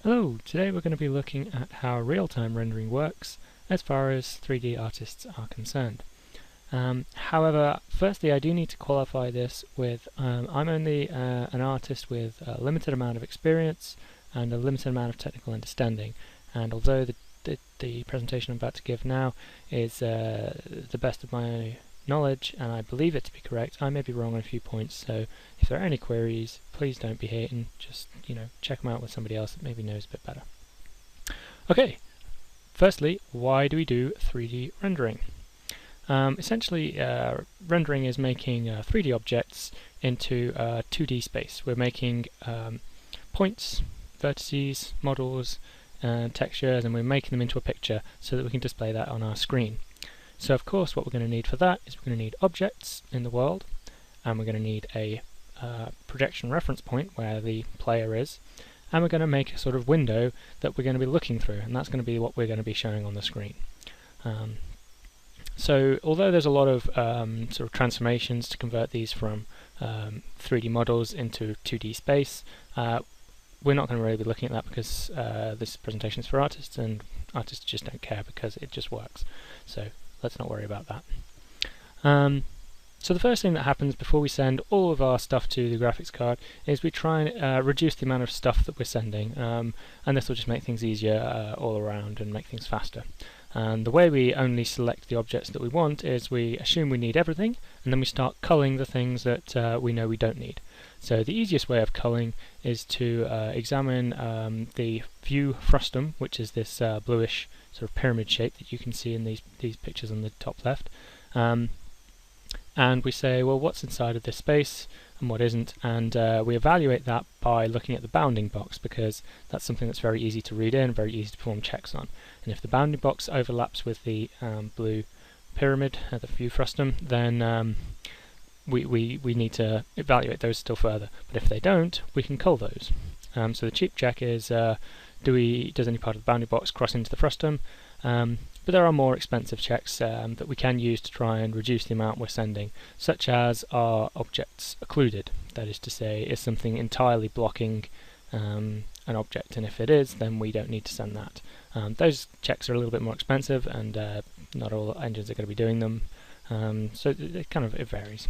Hello, today we're going to be looking at how real-time rendering works as far as 3D artists are concerned. However, firstly I do need to qualify this with I'm only an artist with a limited amount of experience and a limited amount of technical understanding, and although the presentation I'm about to give now is the best of my knowledge and I believe it to be correct, I may be wrong on a few points, so if there are any queries, please don't be hating, just check them out with somebody else that maybe knows a bit better. Okay, firstly, why do we do 3D rendering? Essentially, rendering is making 3D objects into 2D space. We're making points, vertices, models, textures, and we're making them into a picture so that we can display that on our screen. So of course what we're going to need for that is we're going to need objects in the world, and we're going to need a projection reference point where the player is, and we're going to make a sort of window that we're going to be looking through, and that's going to be what we're going to be showing on the screen. So although there's a lot of sort of transformations to convert these from 3D models into 2D space, we're not going to really be looking at that because this presentation is for artists, and artists just don't care because it just works. So let's not worry about that. So the first thing that happens before we send all of our stuff to the graphics card is we try and reduce the amount of stuff that we're sending, and this will just make things easier all around and make things faster. And the way we only select the objects that we want is we assume we need everything, and then we start culling the things that we know we don't need. So the easiest way of culling is to examine the view frustum, which is this bluish sort of pyramid shape that you can see in these pictures on the top left. And we say, well, what's inside of this space and what isn't, and we evaluate that by looking at the bounding box, because that's something that's very easy to read in, very easy to perform checks on. And if the bounding box overlaps with the blue pyramid, the view frustum, then we need to evaluate those still further. But if they don't, we can cull those. So the cheap check is, does any part of the bounding box cross into the frustum? But there are more expensive checks that we can use to try and reduce the amount we're sending, such as are objects occluded. That is to say, is something entirely blocking an object, and if it is, then we don't need to send that. Those checks are a little bit more expensive, and not all engines are going to be doing them, so it varies.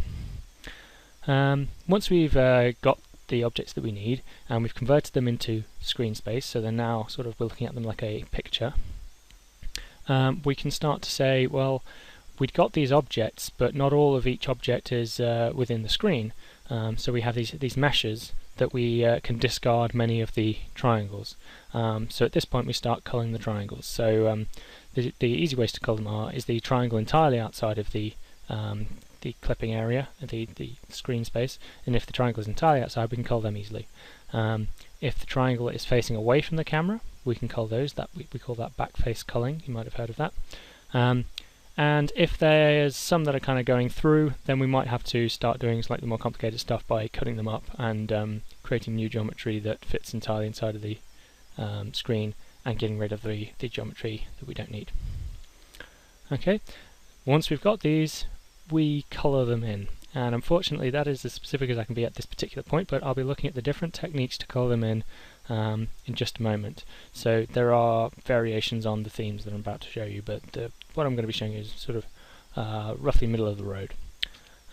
Once we've got the objects that we need, and we've converted them into screen space, so they're now we're looking at them like a picture, we can start to say, well, we'd got these objects, but not all of each object is within the screen. So we have these meshes that we can discard many of the triangles. So at this point we start culling the triangles. So the easy ways to cull them is the triangle entirely outside of the clipping area, the screen space, and if the triangle is entirely outside, we can cull them easily. If the triangle is facing away from the camera, we can cull those. We call that backface culling. You might have heard of that. And if there's some that are kind of going through, then we might have to start doing slightly more complicated stuff by cutting them up and creating new geometry that fits entirely inside of the screen, and getting rid of the geometry that we don't need. Okay, once we've got these, we colour them in. And unfortunately that is as specific as I can be at this particular point, but I'll be looking at the different techniques to colour them in just a moment. So there are variations on the themes that I'm about to show you, but what I'm going to be showing you is sort of roughly middle of the road.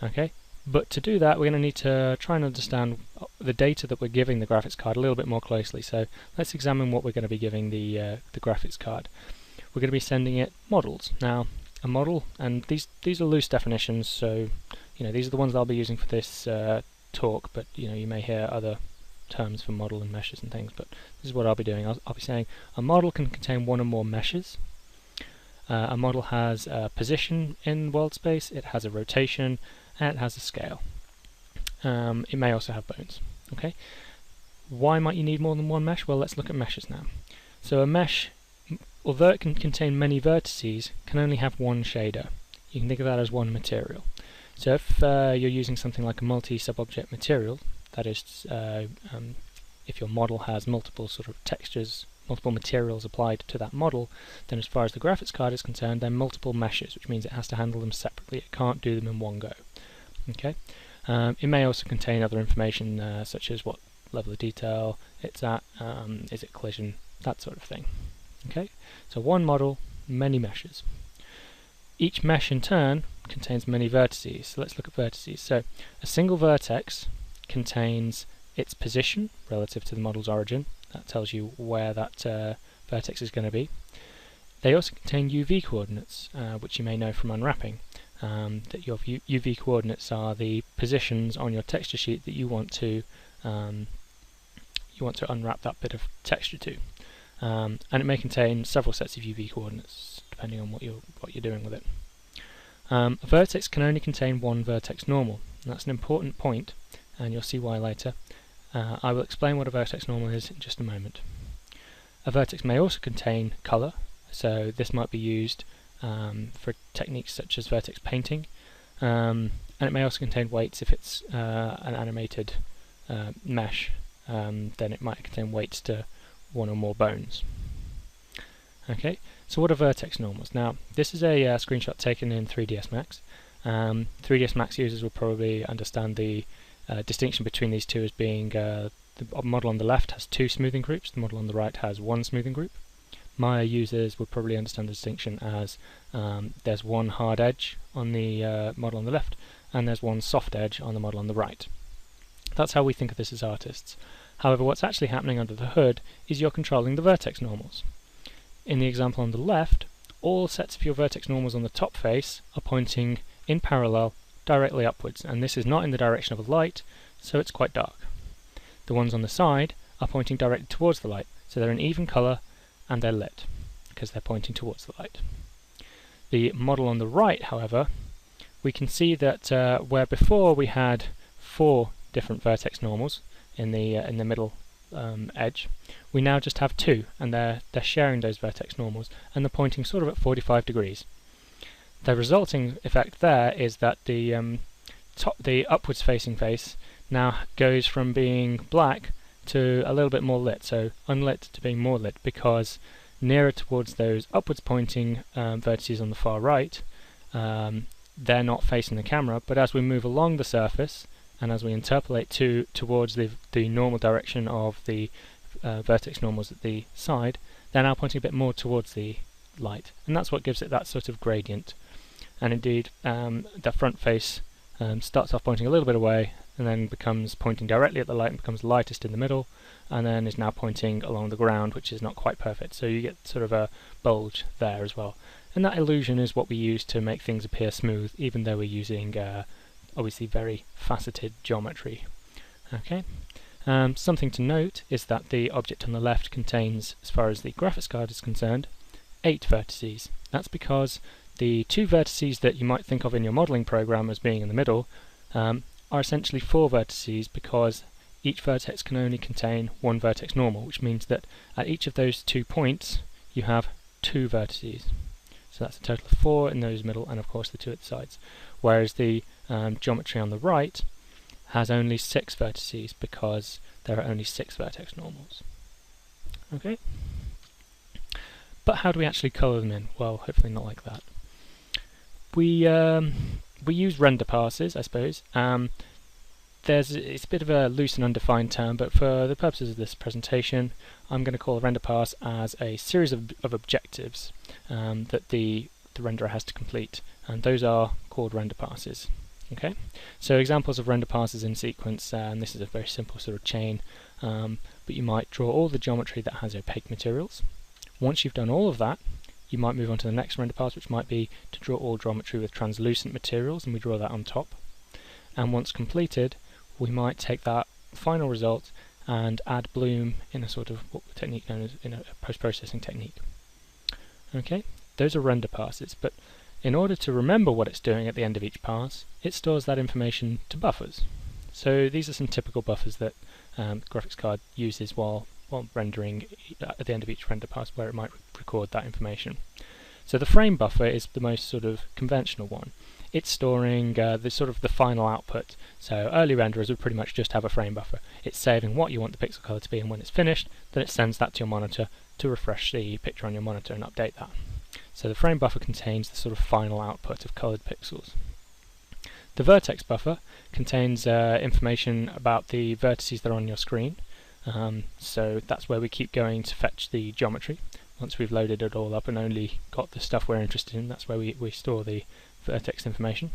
Okay, but to do that we're going to need to try and understand the data that we're giving the graphics card a little bit more closely. So let's examine what we're going to be giving the graphics card. We're going to be sending it models. Now a model, and these are loose definitions, so these are the ones that I'll be using for this talk, but you may hear other terms for model and meshes and things, but this is what I'll be doing. I'll be saying a model can contain one or more meshes. A model has a position in world space, it has a rotation, and it has a scale. It may also have bones. Okay, why might you need more than one mesh? Well, let's look at meshes now. So a mesh, although it can contain many vertices, can only have one shader. You can think of that as one material. So if you're using something like a multi-sub-object material, that is, if your model has multiple sort of textures, multiple materials applied to that model, then as far as the graphics card is concerned, they're multiple meshes, which means it has to handle them separately. It can't do them in one go. Okay. It may also contain other information such as what level of detail it's at, is it collision, that sort of thing. Okay, so one model, many meshes. Each mesh in turn contains many vertices. So let's look at vertices. So a single vertex contains its position relative to the model's origin. That tells you where that vertex is going to be. They also contain UV coordinates, which you may know from unwrapping. That your UV coordinates are the positions on your texture sheet that you want to unwrap that bit of texture to. And it may contain several sets of UV coordinates depending on what you're doing with it. A vertex can only contain one vertex normal, and that's an important point, and you'll see why later. I will explain what a vertex normal is in just a moment. A vertex may also contain colour, so this might be used for techniques such as vertex painting, and it may also contain weights. If it's an animated mesh, then it might contain weights to one or more bones. Okay, so what are vertex normals? Now, this is a screenshot taken in 3ds Max. 3ds Max users will probably understand the distinction between these two as being the model on the left has two smoothing groups, the model on the right has one smoothing group. Maya users would probably understand the distinction as there's one hard edge on the model on the left and there's one soft edge on the model on the right. That's how we think of this as artists. However, what's actually happening under the hood is you're controlling the vertex normals. In the example on the left, all sets of your vertex normals on the top face are pointing in parallel directly upwards, and this is not in the direction of a light, so it's quite dark. The ones on the side are pointing directly towards the light, so they're an even colour and they're lit, because they're pointing towards the light. The model on the right, however, we can see that where before we had 4 different vertex normals in the middle edge, we now just have 2, and they're sharing those vertex normals, and they're pointing sort of at 45 degrees. The resulting effect there is that the upwards facing face now goes from being black to a little bit more lit, so unlit to being more lit, because nearer towards those upwards pointing vertices on the far right, they're not facing the camera, but as we move along the surface and as we interpolate towards the normal direction of the vertex normals at the side, they're now pointing a bit more towards the light, and that's what gives it that sort of gradient. And indeed, the front face starts off pointing a little bit away and then becomes pointing directly at the light and becomes lightest in the middle, and then is now pointing along the ground, which is not quite perfect, so you get sort of a bulge there as well. And that illusion is what we use to make things appear smooth, even though we're using obviously very faceted geometry. Okay. Something to note is that the object on the left contains, as far as the graphics card is concerned, 8 vertices. That's because the 2 vertices that you might think of in your modelling program as being in the middle are essentially 4 vertices, because each vertex can only contain 1 vertex normal, which means that at each of those 2 points you have 2 vertices. So that's a total of 4 in those middle, and of course the 2 at the sides. Whereas the geometry on the right has only 6 vertices, because there are only 6 vertex normals. Okay. But how do we actually colour them in? Well, hopefully not like that. We use render passes, I suppose. It's a bit of a loose and undefined term, but for the purposes of this presentation, I'm going to call a render pass as a series of objectives that the renderer has to complete, and those are called render passes. Okay, so examples of render passes in sequence, and this is a very simple sort of chain, but you might draw all the geometry that has opaque materials. Once you've done all of that, you might move on to the next render pass, which might be to draw all geometry with translucent materials, and we draw that on top. And once completed, we might take that final result and add bloom in a sort of technique known as in a post-processing technique. Okay, those are render passes, but in order to remember what it's doing at the end of each pass, it stores that information to buffers. So these are some typical buffers that the graphics card uses while rendering at the end of each render pass, where it might record that information. So the frame buffer is the most sort of conventional one. It's storing the sort of the final output. So early renderers would pretty much just have a frame buffer. It's saving what you want the pixel color to be, and when it's finished, then it sends that to your monitor to refresh the picture on your monitor and update that. So the frame buffer contains the sort of final output of colored pixels. The vertex buffer contains information about the vertices that are on your screen. So that's where we keep going to fetch the geometry. Once we've loaded it all up and only got the stuff we're interested in, that's where we store the vertex information.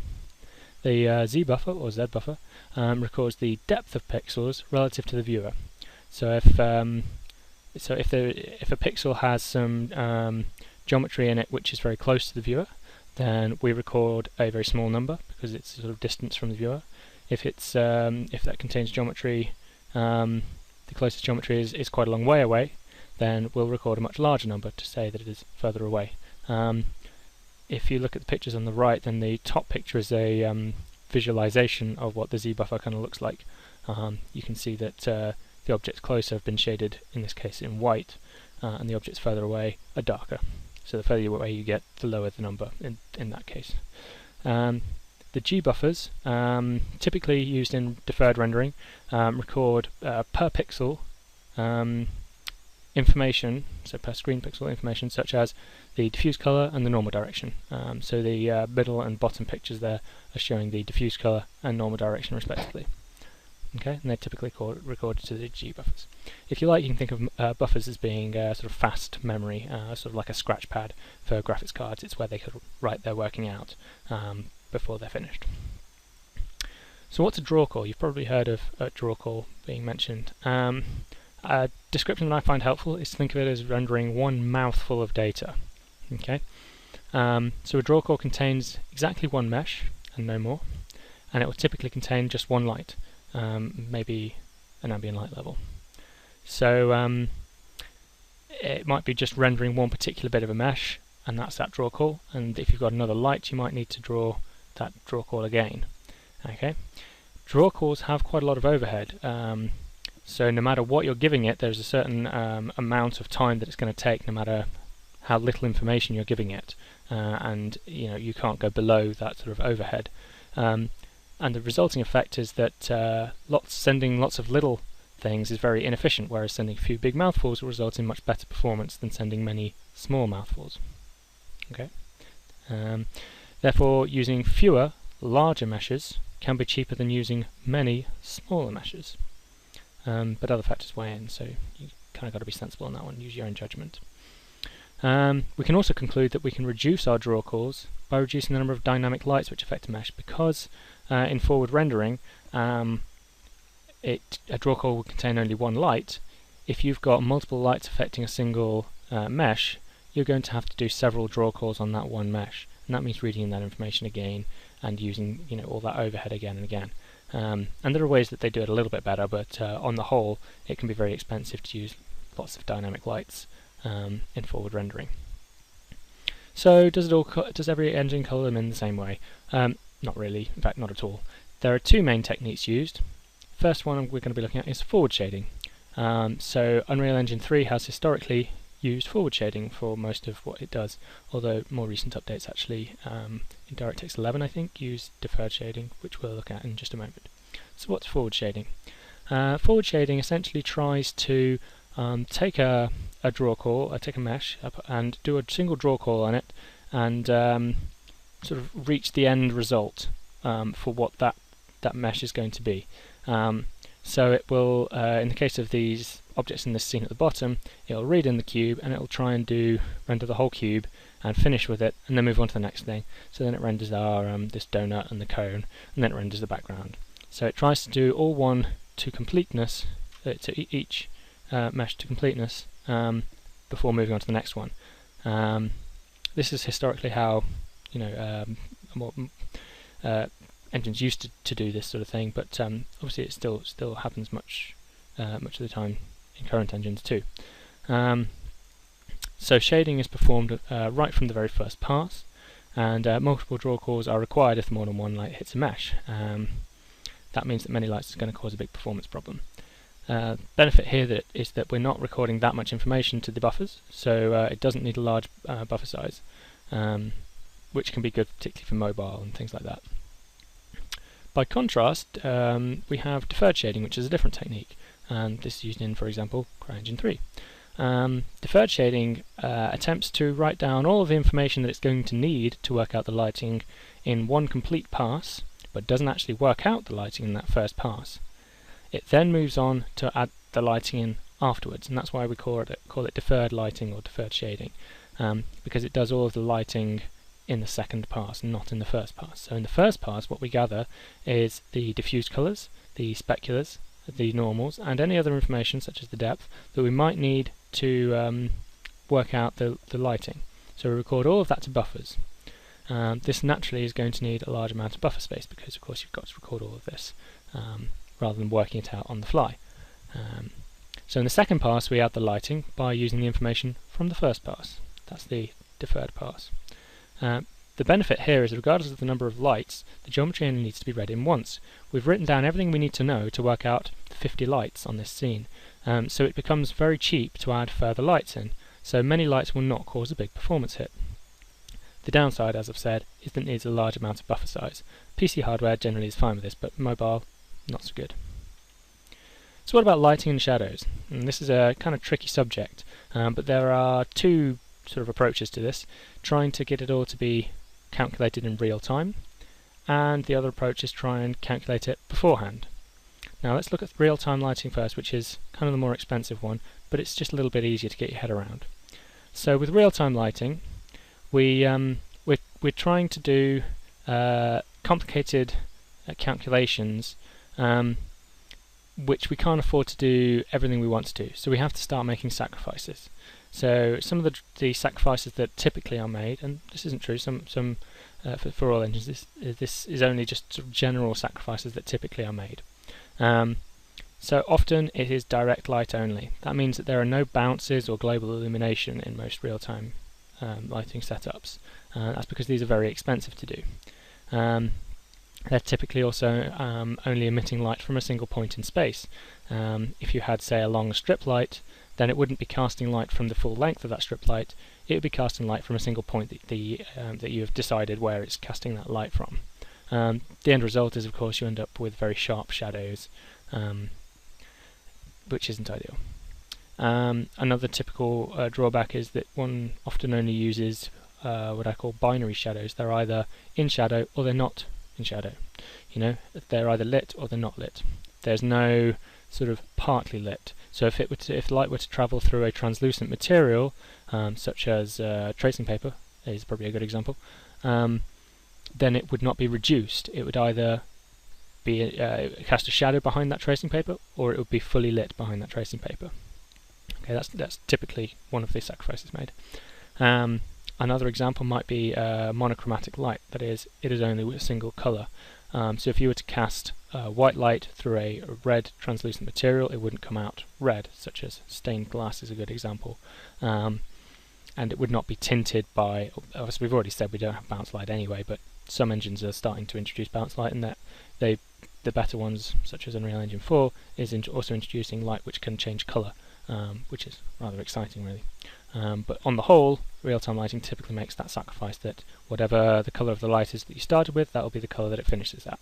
The Z buffer, or Z buffer, records the depth of pixels relative to the viewer. So if a pixel has some geometry in it which is very close to the viewer, then we record a very small number because it's sort of distance from the viewer. If that contains geometry, the closest geometry is quite a long way away, then we'll record a much larger number to say that it is further away. If you look at the pictures on the right, then the top picture is a visualization of what the Z buffer kind of looks like. You can see that the objects closer have been shaded, in this case in white, and the objects further away are darker. So the further away you get, the lower the number in that case. The G buffers, typically used in deferred rendering, record per pixel information, so per screen pixel information, such as the diffuse color and the normal direction. So the middle and bottom pictures there are showing the diffuse color and normal direction respectively. Okay, and they're typically recorded to the G buffers. If you like, you can think of buffers as being sort of fast memory, sort of like a scratch pad for graphics cards. It's where they could write their working out before they're finished. So what's a draw call? You've probably heard of a draw call being mentioned. A description that I find helpful is to think of it as rendering one mouthful of data. Okay, so a draw call contains exactly one mesh and no more, and it will typically contain just one light, maybe an ambient light level. So it might be just rendering one particular bit of a mesh, and that's that draw call. And if you've got another light, you might need to draw that draw call again. Okay, draw calls have quite a lot of overhead. So no matter what you're giving it, there's a certain amount of time that it's going to take, no matter how little information you're giving it, and you can't go below that sort of overhead. And the resulting effect is that sending lots of little things is very inefficient, whereas sending a few big mouthfuls will result in much better performance than sending many small mouthfuls. Okay. Therefore, using fewer larger meshes can be cheaper than using many smaller meshes. But other factors weigh in, so you kind of got to be sensible on that one, use your own judgment. We can also conclude that we can reduce our draw calls by reducing the number of dynamic lights which affect a mesh, because in forward rendering a draw call will contain only one light. If you've got multiple lights affecting a single mesh, you're going to have to do several draw calls on that one mesh, and that means reading in that information again and using all that overhead again and again. And there are ways that they do it a little bit better, but on the whole it can be very expensive to use lots of dynamic lights in forward rendering. So does every engine colour them in the same way? Not really, in fact not at all. There are two main techniques used. First one we're going to be looking at is forward shading. So Unreal Engine 3 has historically used forward shading for most of what it does, although more recent updates actually, in DirectX 11 I think, use deferred shading, which we'll look at in just a moment. So what's forward shading? Forward shading essentially tries to take a draw call, take a mesh, and do a single draw call on it, and sort of reach the end result for what that mesh is going to be. So it will, in the case of these objects in this scene at the bottom, it'll read in the cube and it'll try and render the whole cube and finish with it, and then move on to the next thing. So then it renders our this donut and the cone, and then it renders the background. So it tries to do all one to completeness, to each mesh to completeness, before moving on to the next one. This is historically how engines used to do this sort of thing, but obviously it still happens much of the time in current engines too. So shading is performed right from the very first pass, and multiple draw calls are required if more than one light hits a mesh. That means that many lights is going to cause a big performance problem. Benefit here is that we're not recording that much information to the buffers, so it doesn't need a large buffer size, which can be good particularly for mobile and things like that. By contrast, we have deferred shading, which is a different technique, and this is used in, for example, CryEngine 3. Deferred shading attempts to write down all of the information that it's going to need to work out the lighting in one complete pass, but doesn't actually work out the lighting in that first pass. It then moves on to add the lighting in afterwards, and that's why we call it deferred lighting or deferred shading, because it does all of the lighting in the second pass, not in the first pass. So in the first pass, what we gather is the diffused colours, the speculars, the normals, and any other information such as the depth that we might need to work out the lighting. So we record all of that to buffers. This naturally is going to need a large amount of buffer space because of course you've got to record all of this rather than working it out on the fly. So in the second pass we add the lighting by using the information from the first pass. That's the deferred pass. The benefit here is regardless of the number of lights, the geometry only needs to be read in once. We've written down everything we need to know to work out the 50 lights on this scene, so it becomes very cheap to add further lights in, so many lights will not cause a big performance hit. The downside, as I've said, is that it needs a large amount of buffer size. PC hardware generally is fine with this, but mobile, not so good. So what about lighting and shadows? And this is a kind of tricky subject, but there are two sort of approaches to this, trying to get it all to be calculated in real time, and the other approach is try and calculate it beforehand. Now let's look at real-time lighting first, which is kind of the more expensive one, but it's just a little bit easier to get your head around. So with real-time lighting, we're trying to do complicated calculations which we can't afford to do everything we want to do, so we have to start making sacrifices. So some of the sacrifices that typically are made, and this isn't true, for all engines, this is only just sort of general sacrifices that typically are made. So often it is direct light only. That means that there are no bounces or global illumination in most real-time lighting setups. That's because these are very expensive to do. They're typically also only emitting light from a single point in space. If you had, say, a long strip light, then it wouldn't be casting light from the full length of that strip light, it would be casting light from a single point that you have decided where it's casting that light from. The end result is, of course, you end up with very sharp shadows, which isn't ideal. Another typical drawback is that one often only uses what I call binary shadows. They're either in shadow or they're not in shadow. You know, they're either lit or they're not lit. There's no sort of partly lit. So if light were to travel through a translucent material, such as tracing paper is probably a good example, then it would not be reduced. It would either be cast a shadow behind that tracing paper, or it would be fully lit behind that tracing paper. Okay, that's typically one of the sacrifices made. Another example might be monochromatic light. That is, it is only with a single colour. So if you were to cast white light through a red translucent material, it wouldn't come out red, such as stained glass is a good example. And it would not be tinted by, obviously we've already said we don't have bounce light anyway, but some engines are starting to introduce bounce light, and that the better ones, such as Unreal Engine 4, is also introducing light which can change colour, which is rather exciting really. But on the whole, real-time lighting typically makes that sacrifice that whatever the colour of the light is that you started with, that will be the colour that it finishes at.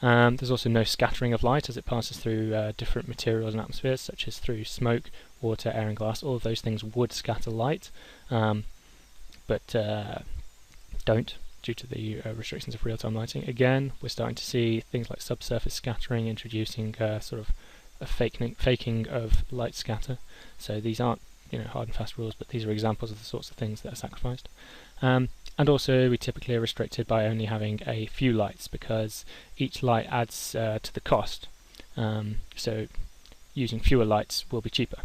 There's also no scattering of light as it passes through different materials and atmospheres, such as through smoke, water, air and glass. All of those things would scatter light, but don't, due to the restrictions of real-time lighting. Again, we're starting to see things like subsurface scattering introducing sort of a faking of light scatter. So these aren't hard and fast rules, but these are examples of the sorts of things that are sacrificed. And also we typically are restricted by only having a few lights, because each light adds to the cost. So using fewer lights will be cheaper.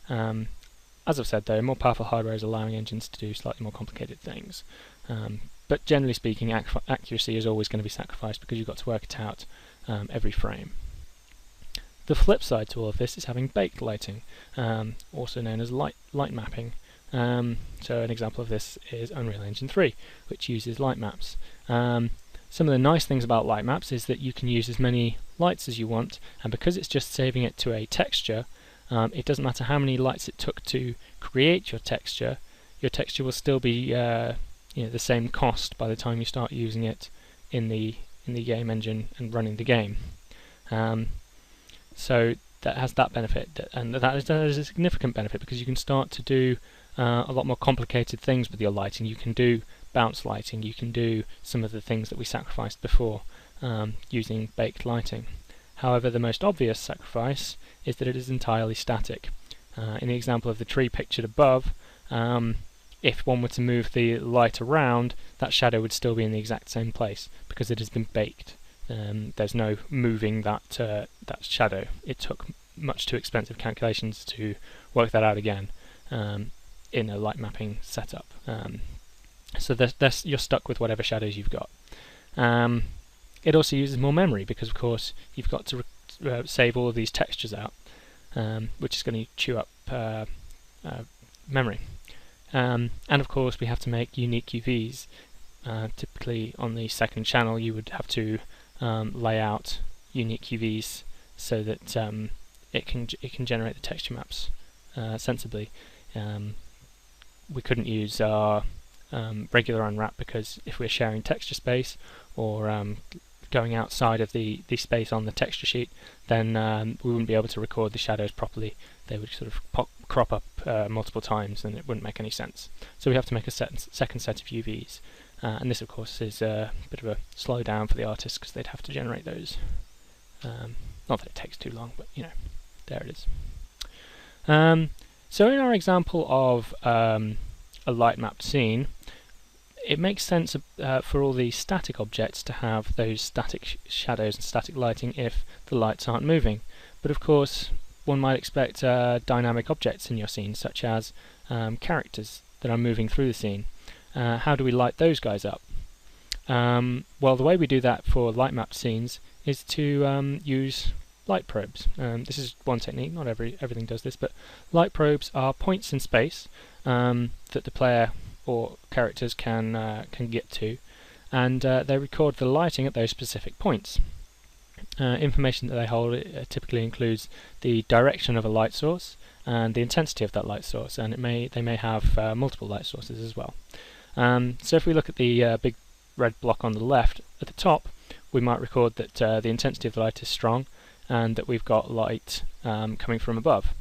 As I've said though, more powerful hardware is allowing engines to do slightly more complicated things. But generally speaking, accuracy is always going to be sacrificed because you've got to work it out every frame. The flip side to all of this is having baked lighting, also known as light mapping. So an example of this is Unreal Engine 3, which uses light maps. Some of the nice things about light maps is that you can use as many lights as you want, and because it's just saving it to a texture, it doesn't matter how many lights it took to create your texture will still be the same cost by the time you start using it in the game engine and running the game. So that has that benefit, and that is a significant benefit, because you can start to do a lot more complicated things with your lighting. You can do bounce lighting, you can do some of the things that we sacrificed before using baked lighting. However, the most obvious sacrifice is that it is entirely static. In the example of the tree pictured above, if one were to move the light around, that shadow would still be in the exact same place because it has been baked. There's no moving that shadow. It took much too expensive calculations to work that out again in a light mapping setup. So you're stuck with whatever shadows you've got. It also uses more memory because, of course, you've got to save all of these textures out, which is going to chew up memory. And of course, we have to make unique UVs. Typically, on the second channel, you would have to lay out unique UVs so that it can generate the texture maps sensibly. We couldn't use our regular unwrap because if we're sharing texture space or going outside of the space on the texture sheet, then we wouldn't be able to record the shadows properly. They would sort of crop up multiple times and it wouldn't make any sense. So we have to make a second set of UVs. And this, of course, is a bit of a slowdown for the artists because they'd have to generate those. Not that it takes too long, but you know, there it is. So in our example of a light mapped scene, it makes sense for all the static objects to have those static shadows and static lighting if the lights aren't moving. But of course, one might expect dynamic objects in your scene, such as characters that are moving through the scene. How do we light those guys up? Well, the way we do that for light mapped scenes is to use light probes. This is one technique, not everything does this, but light probes are points in space that the player or characters can get to, and they record the lighting at those specific points. Information that they hold typically includes the direction of a light source and the intensity of that light source, and they may have multiple light sources as well. So if we look at the big red block on the left at the top, we might record that the intensity of the light is strong and that we've got light coming from above.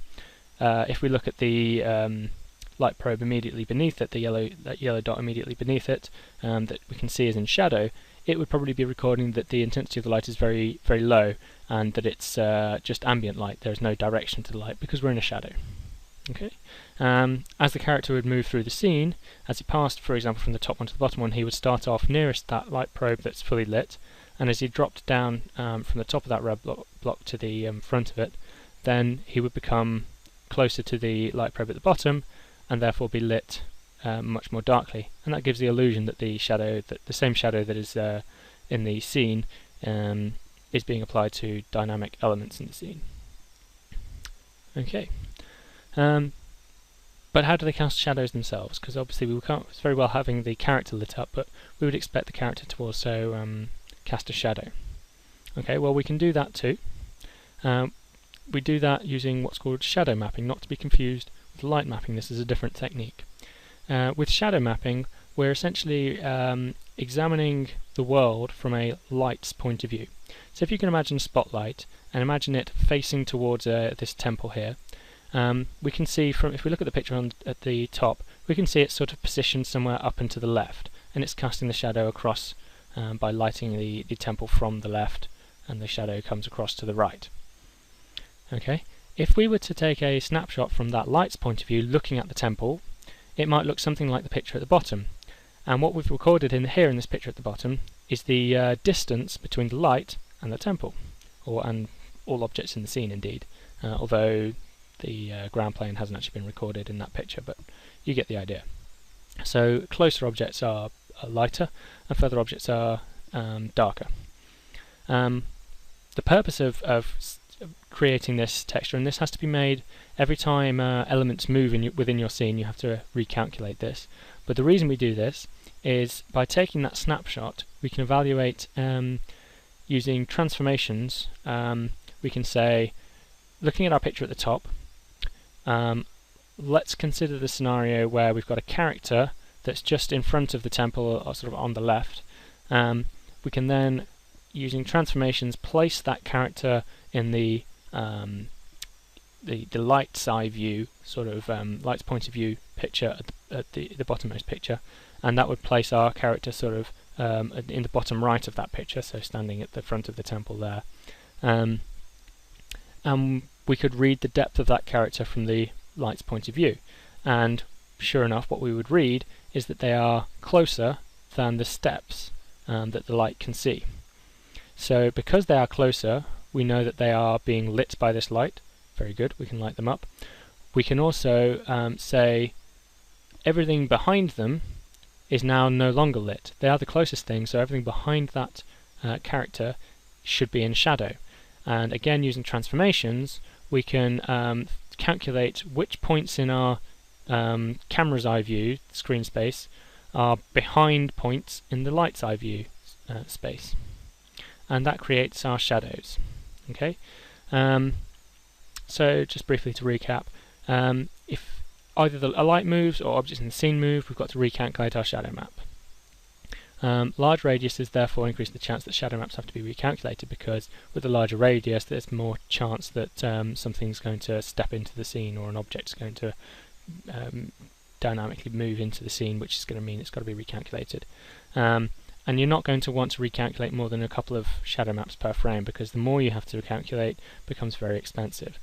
If we look at the light probe immediately beneath it, that yellow dot immediately beneath it, that we can see is in shadow, it would probably be recording that the intensity of the light is very, very low and that it's just ambient light. There's no direction to the light because we're in a shadow. Okay. As the character would move through the scene, as he passed, for example, from the top one to the bottom one, he would start off nearest that light probe that's fully lit, and as he dropped down from the top of that red block to the front of it, then he would become closer to the light probe at the bottom, and therefore be lit much more darkly. And that gives the illusion that the same shadow that is in the scene is being applied to dynamic elements in the scene. Okay. But how do they cast shadows themselves? Because obviously it's very well having the character lit up, but we would expect the character to also cast a shadow. Okay, well we can do that too. We do that using what's called shadow mapping, not to be confused with light mapping. This is a different technique. With shadow mapping, we're essentially examining the world from a light's point of view. So if you can imagine a spotlight and imagine it facing towards this temple here, we can see if we look at the picture at the top, we can see it's sort of positioned somewhere up and to the left, and it's casting the shadow across by lighting the temple from the left, and the shadow comes across to the right. Okay, if we were to take a snapshot from that light's point of view looking at the temple, it might look something like the picture at the bottom. And what we've recorded here in this picture at the bottom is the distance between the light and the temple, and all objects in the scene indeed, although the ground plane hasn't actually been recorded in that picture, but you get the idea. So closer objects are lighter and further objects are darker. The purpose of creating this texture, and this has to be made every time elements move within your scene, you have to recalculate this. But the reason we do this is by taking that snapshot, we can evaluate using transformations. We can say, looking at our picture at the top, let's consider the scenario where we've got a character that's just in front of the temple, or sort of on the left. We can then, using transformations, place that character in the light's eye view, sort of light's point of view picture the bottommost picture, and that would place our character sort of in the bottom right of that picture, so standing at the front of the temple there. And we could read the depth of that character from the light's point of view, and sure enough, what we would read is that they are closer than the steps that the light can see. So because they are closer, we know that they are being lit by this light. Very good, we can light them up. We can also say everything behind them is now no longer lit. They are the closest thing, so everything behind that character should be in shadow. And again, using transformations, we can calculate which points in our camera's eye view, screen space, are behind points in the light's eye view space. And that creates our shadows. Okay. So just briefly to recap, if either a light moves or objects in the scene move, we've got to recalculate our shadow map. Large radiuses therefore increase the chance that shadow maps have to be recalculated, because with a larger radius there's more chance that something's going to step into the scene, or an object's going to dynamically move into the scene, which is going to mean it's got to be recalculated. And you're not going to want to recalculate more than a couple of shadow maps per frame, because the more you have to recalculate becomes very expensive.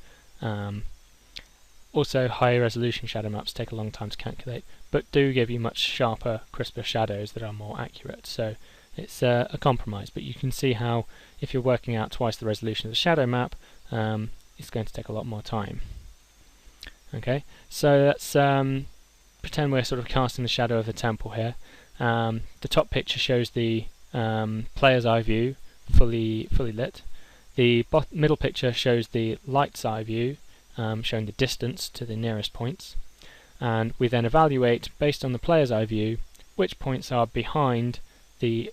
Also, higher resolution shadow maps take a long time to calculate, but do give you much sharper, crisper shadows that are more accurate. So it's a compromise, but you can see how if you're working out twice the resolution of the shadow map, it's going to take a lot more time. Okay, so let's pretend we're sort of casting the shadow of the temple here. The top picture shows the player's eye view fully lit. The middle picture shows the light's eye view, showing the distance to the nearest points, and we then evaluate based on the player's eye view which points are behind the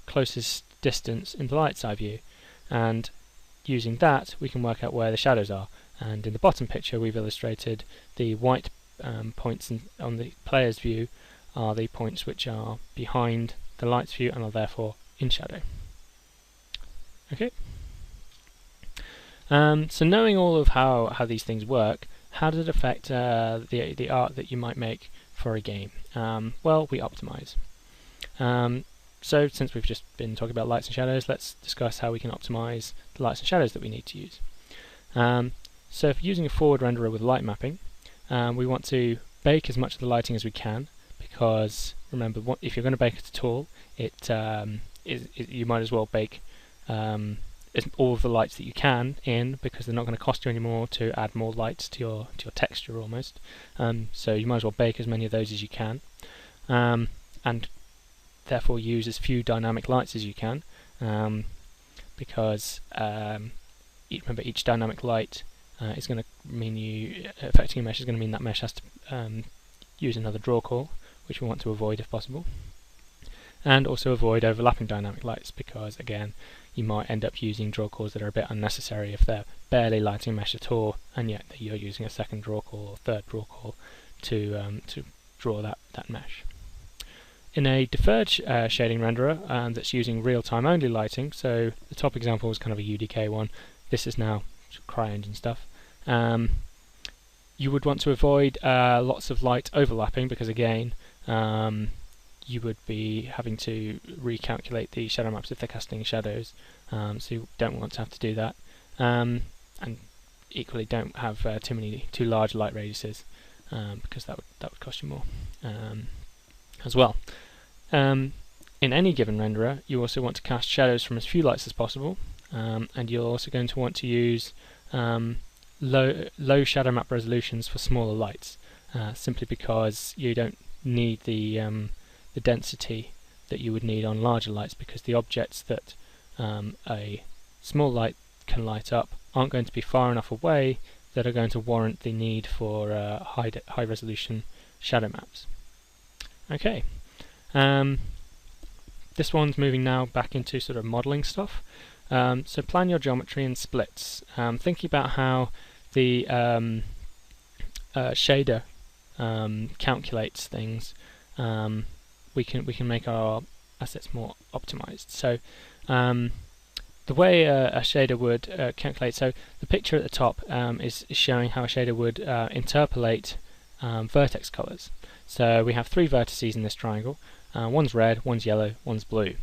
closest distance in the light's eye view, and using that we can work out where the shadows are. And in the bottom picture we've illustrated the white points on the player's view are the points which are behind the light's view and are therefore in shadow. Okay. So knowing all of how these things work, how does it affect the art that you might make for a game? Well, we optimize. So since we've just been talking about lights and shadows, let's discuss how we can optimize the lights and shadows that we need to use. So if using a forward renderer with light mapping, we want to bake as much of the lighting as we can, because remember, if you're going to bake it at all, you might as well bake all of the lights that you can in, because they're not going to cost you any more to add more lights to your texture almost. So you might as well bake as many of those as you can, and therefore use as few dynamic lights as you can, because remember, each dynamic light is going to mean affecting a mesh is going to mean that mesh has to use another draw call, which we want to avoid if possible, and also avoid overlapping dynamic lights, because again you might end up using draw calls that are a bit unnecessary if they're barely lighting a mesh at all, and yet you're using a second draw call or third draw call to draw that mesh. In a deferred shading renderer that's using real-time only lighting, so the top example was kind of a UDK one, this is now CryEngine stuff, you would want to avoid lots of light overlapping, because again you would be having to recalculate the shadow maps if they're casting shadows, so you don't want to have to do that, and equally don't have too large light radiuses, because that would cost you more as well. In any given renderer you also want to cast shadows from as few lights as possible, and you're also going to want to use low shadow map resolutions for smaller lights, simply because you don't need the density that you would need on larger lights, because the objects that a small light can light up aren't going to be far enough away that are going to warrant the need for high resolution shadow maps. Okay, this one's moving now back into sort of modelling stuff. So plan your geometry in splits, thinking about how the shader calculates things. We can make our assets more optimized. So the way a shader would calculate, so the picture at the top is showing how a shader would interpolate vertex colors. So we have 3 vertices in this triangle. One's red, one's yellow, one's blue.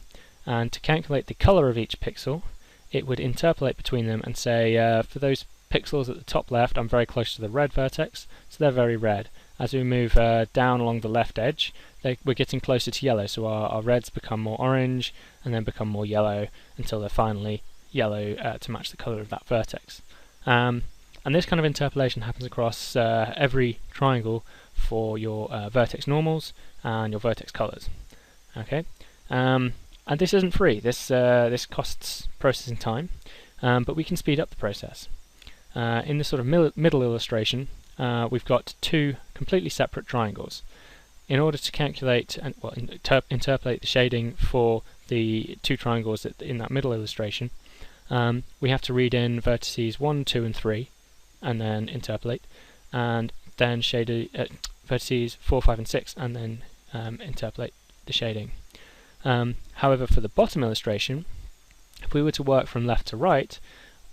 And to calculate the color of each pixel, it would interpolate between them and say, for those pixels at the top left, I'm very close to the red vertex, so they're very red. As we move down along the left edge, we're getting closer to yellow, so our reds become more orange and then become more yellow until they're finally yellow to match the color of that vertex. And this kind of interpolation happens across every triangle for your vertex normals and your vertex colors. Okay, and this isn't free. This costs processing time, but we can speed up the process. In this sort of middle illustration, we've got 2 completely separate triangles. In order to calculate and interpolate the shading for the 2 triangles in that middle illustration, we have to read in vertices 1, 2, and 3, and then interpolate, and then shade vertices 4, 5, and 6, and then interpolate the shading. However, for the bottom illustration, if we were to work from left to right,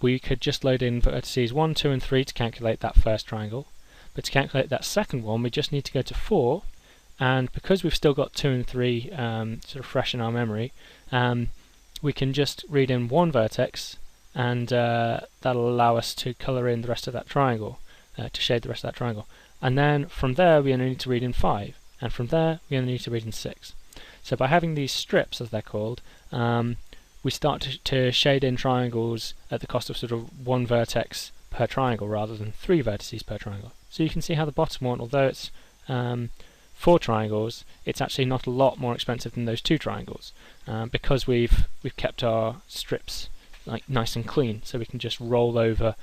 we could just load in vertices 1, 2, and 3 to calculate that first triangle. But to calculate that second one, we just need to go to 4, and because we've still got 2 and 3 sort of fresh in our memory, we can just read in one vertex, and that'll allow us to colour in the rest of that triangle, to shade the rest of that triangle. And then from there we only need to read in 5, and from there we only need to read in 6. So by having these strips, as they're called, we start to shade in triangles at the cost of sort of 1 vertex per triangle rather than 3 vertices per triangle. So you can see how the bottom one, although it's 4 triangles, it's actually not a lot more expensive than those 2 triangles, because we've kept our strips like nice and clean, so we can just roll over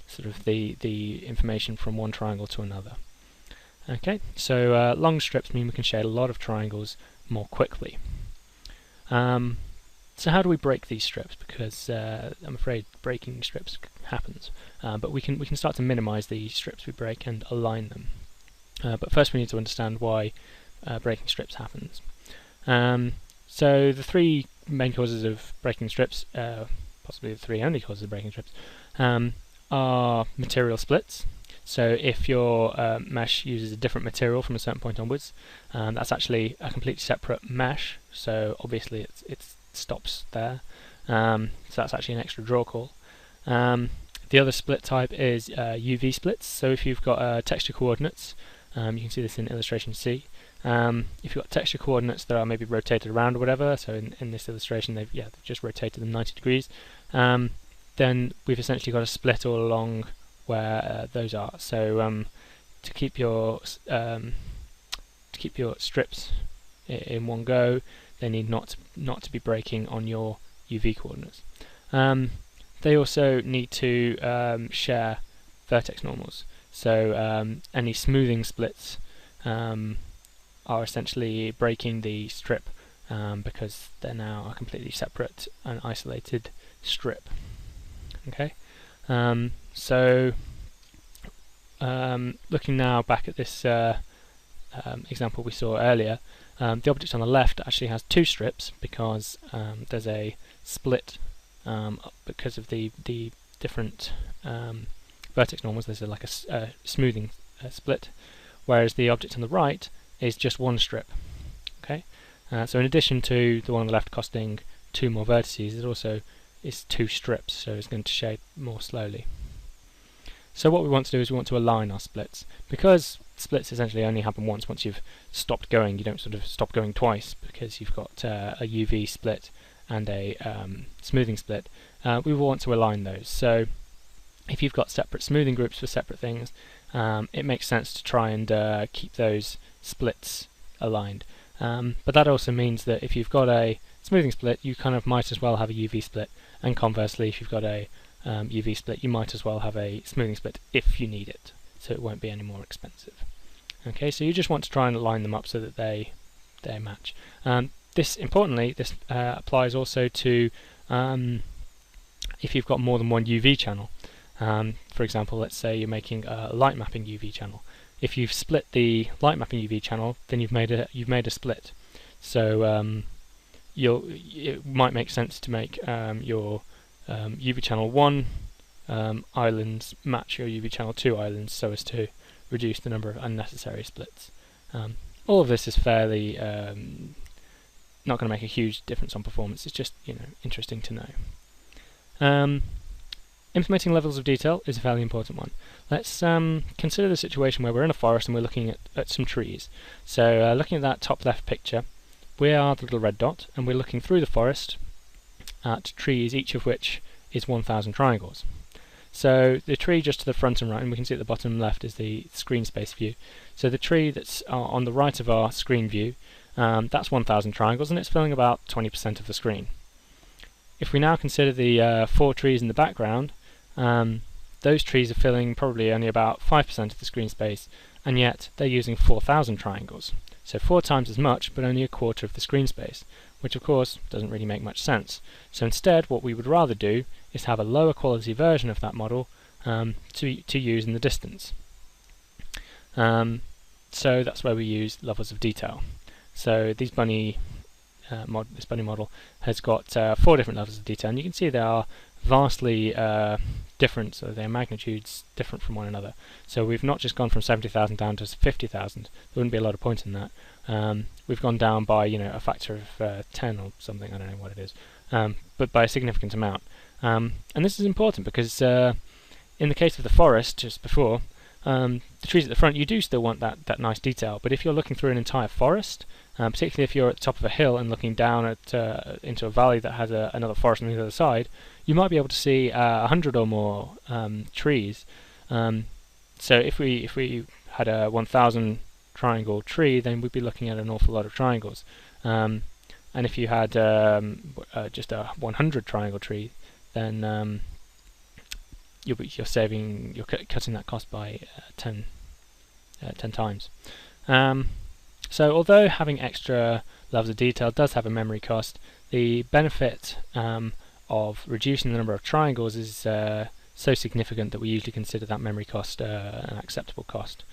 sort of the information from one triangle to another. Okay, so long strips mean we can shade a lot of triangles more quickly. So how do we break these strips? Because I'm afraid breaking strips happens, but we can start to minimize the strips we break and align them. But first we need to understand why breaking strips happens. So the 3 main causes of breaking strips, possibly the 3 only causes of breaking strips, are material splits. So if your mesh uses a different material from a certain point onwards, that's actually a completely separate mesh, so obviously it stops there. So that's actually an extra draw call. The other split type is UV splits. So if you've got texture coordinates, you can see this in illustration C. If you've got texture coordinates that are maybe rotated around or whatever, so in this illustration they've just rotated them 90 degrees, then we've essentially got a split all along where those are. So to keep your strips in one go, they need not to be breaking on your UV coordinates. They also need to share vertex normals. So any smoothing splits are essentially breaking the strip because they're now a completely separate and isolated strip. Okay, so looking now back at this example we saw earlier, the object on the left actually has 2 strips because there's a split because of the different vertex normals. There's like a smoothing split, whereas the object on the right is just 1 strip. Okay, so in addition to the one on the left costing 2 more vertices, it also is 2 strips, so it's going to shade more slowly. So what we want to do is we want to align our splits. Because splits essentially only happen once you've stopped going, you don't sort of stop going twice because you've got a UV split and a smoothing split. We will want to align those. So if you've got separate smoothing groups for separate things, it makes sense to try and keep those splits aligned. But that also means that if you've got a smoothing split, you kind of might as well have a UV split, and conversely, if you've got a UV split, you might as well have a smoothing split if you need it, so it won't be any more expensive. Okay, so you just want to try and line them up so that they match. Importantly, this applies also to if you've got more than one UV channel. For example, let's say you're making a light mapping UV channel. If you've split the light mapping UV channel, then you've made a split. So it might make sense to make your UV channel 1 islands match your UV channel 2 islands so as to reduce the number of unnecessary splits. All of this is fairly not going to make a huge difference on performance. It's just interesting to know. Implementing levels of detail is a fairly important one. Let's consider the situation where we're in a forest and we're looking at some trees. So looking at that top left picture, we are the little red dot, and we're looking through the forest at trees, each of which is 1,000 triangles. So the tree just to the front and right, and we can see at the bottom left is the screen space view. So the tree that's on the right of our screen view, that's 1,000 triangles, and it's filling about 20% of the screen. If we now consider the 4 trees in the background, those trees are filling probably only about 5% of the screen space, and yet they're using 4,000 triangles. So 4 times as much, but only a quarter of the screen space, which of course doesn't really make much sense. So instead, what we would rather do is have a lower quality version of that model to use in the distance. So that's where we use levels of detail. So these this bunny model has got 4 different levels of detail, and you can see they are vastly different, so their magnitudes different from one another. So we've not just gone from 70,000 down to 50,000. There wouldn't be a lot of point in that. We've gone down by a factor of 10 or something. I don't know what it is, but by a significant amount. And this is important because in the case of the forest just before, the trees at the front, you do still want that nice detail. But if you're looking through an entire forest, particularly if you're at the top of a hill and looking down at into a valley that has another forest on the other side, you might be able to see 100 or more trees. So if we had a 1,000 triangle tree, then we'd be looking at an awful lot of triangles. And if you had just a 100 triangle tree, then you're cutting that cost by 10 times. So although having extra levels of detail does have a memory cost, the benefit of reducing the number of triangles is so significant that we usually consider that memory cost an acceptable cost.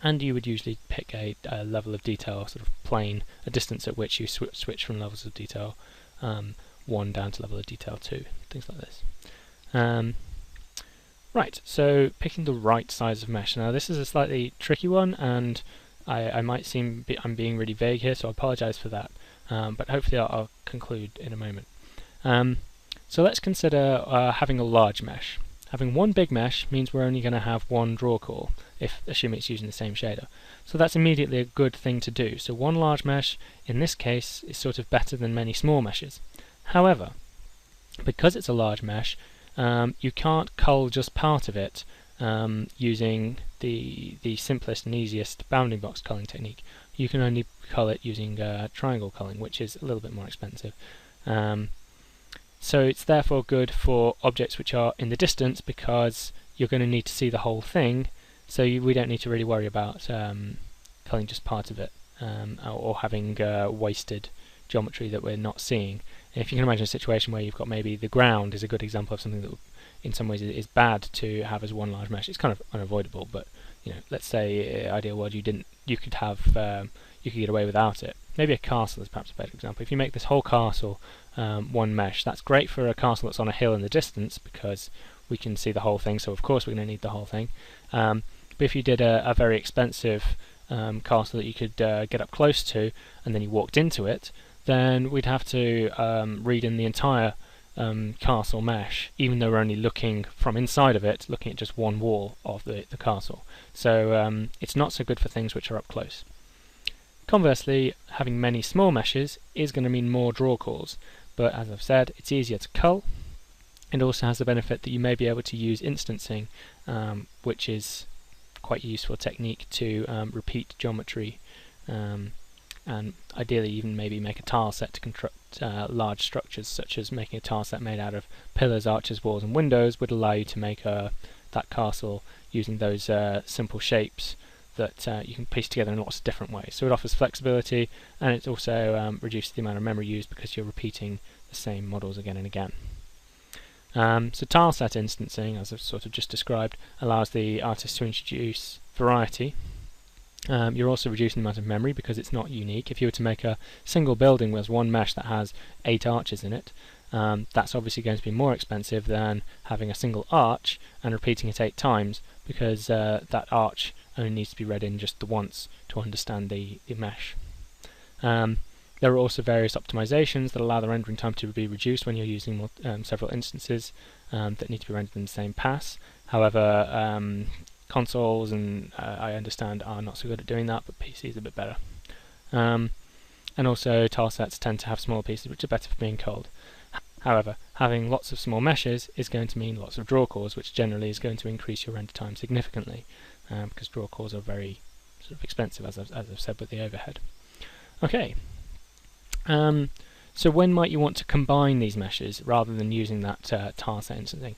And you would usually pick a level of detail, sort of plane, a distance at which you switch from levels of detail 1 down to level of detail 2, things like this. Right, so picking the right size of mesh. Now this is a slightly tricky one, and I might seem I'm being really vague here, so I apologise for that. But hopefully I'll conclude in a moment. So let's consider having a large mesh. Having one big mesh means we're only going to have one draw call, assuming it's using the same shader. So that's immediately a good thing to do. So one large mesh, in this case, is sort of better than many small meshes. However, because it's a large mesh, you can't cull just part of it using the simplest and easiest bounding box culling technique. You can only cull it using triangle culling, which is a little bit more expensive. So it's therefore good for objects which are in the distance, because you're going to need to see the whole thing, so we don't need to really worry about culling just part of it, or having wasted geometry that we're not seeing. And if you can imagine a situation where you've got maybe the ground is a good example of something that in some ways is bad to have as one large mesh. It's kind of unavoidable, but let's say ideal world you could get away without it. Maybe a castle is perhaps a better example. If you make this whole castle one mesh, that's great for a castle that's on a hill in the distance, because we can see the whole thing, so of course we're going to need the whole thing. But if you did a very expensive castle that you could get up close to, and then you walked into it, then we'd have to read in the entire castle mesh, even though we're only looking from inside of it, looking at just one wall of the castle. So it's not so good for things which are up close. Conversely, having many small meshes is going to mean more draw calls, but as I've said, it's easier to cull. It also has the benefit that you may be able to use instancing, which is quite a useful technique to repeat geometry, and ideally even maybe make a tile set to construct large structures, such as making a tile set made out of pillars, arches, walls and windows would allow you to make that castle using those simple shapes that you can piece together in lots of different ways. So it offers flexibility, and it also reduces the amount of memory used because you're repeating the same models again and again. So tile set instancing, as I've sort of just described, allows the artist to introduce variety. You're also reducing the amount of memory because it's not unique. If you were to make a single building with one mesh that has 8 arches in it, that's obviously going to be more expensive than having a single arch and repeating it 8 times, because that arch only needs to be read in just the once to understand the mesh. There are also various optimisations that allow the rendering time to be reduced when you're using several instances that need to be rendered in the same pass. However, consoles and I understand are not so good at doing that, but PCs are a bit better. And also tile sets tend to have small pieces which are better for being cold. However, having lots of small meshes is going to mean lots of draw calls, which generally is going to increase your render time significantly, because draw calls are very sort of expensive, as I've said, with the overhead. Okay. So when might you want to combine these meshes rather than using that tile set instancing?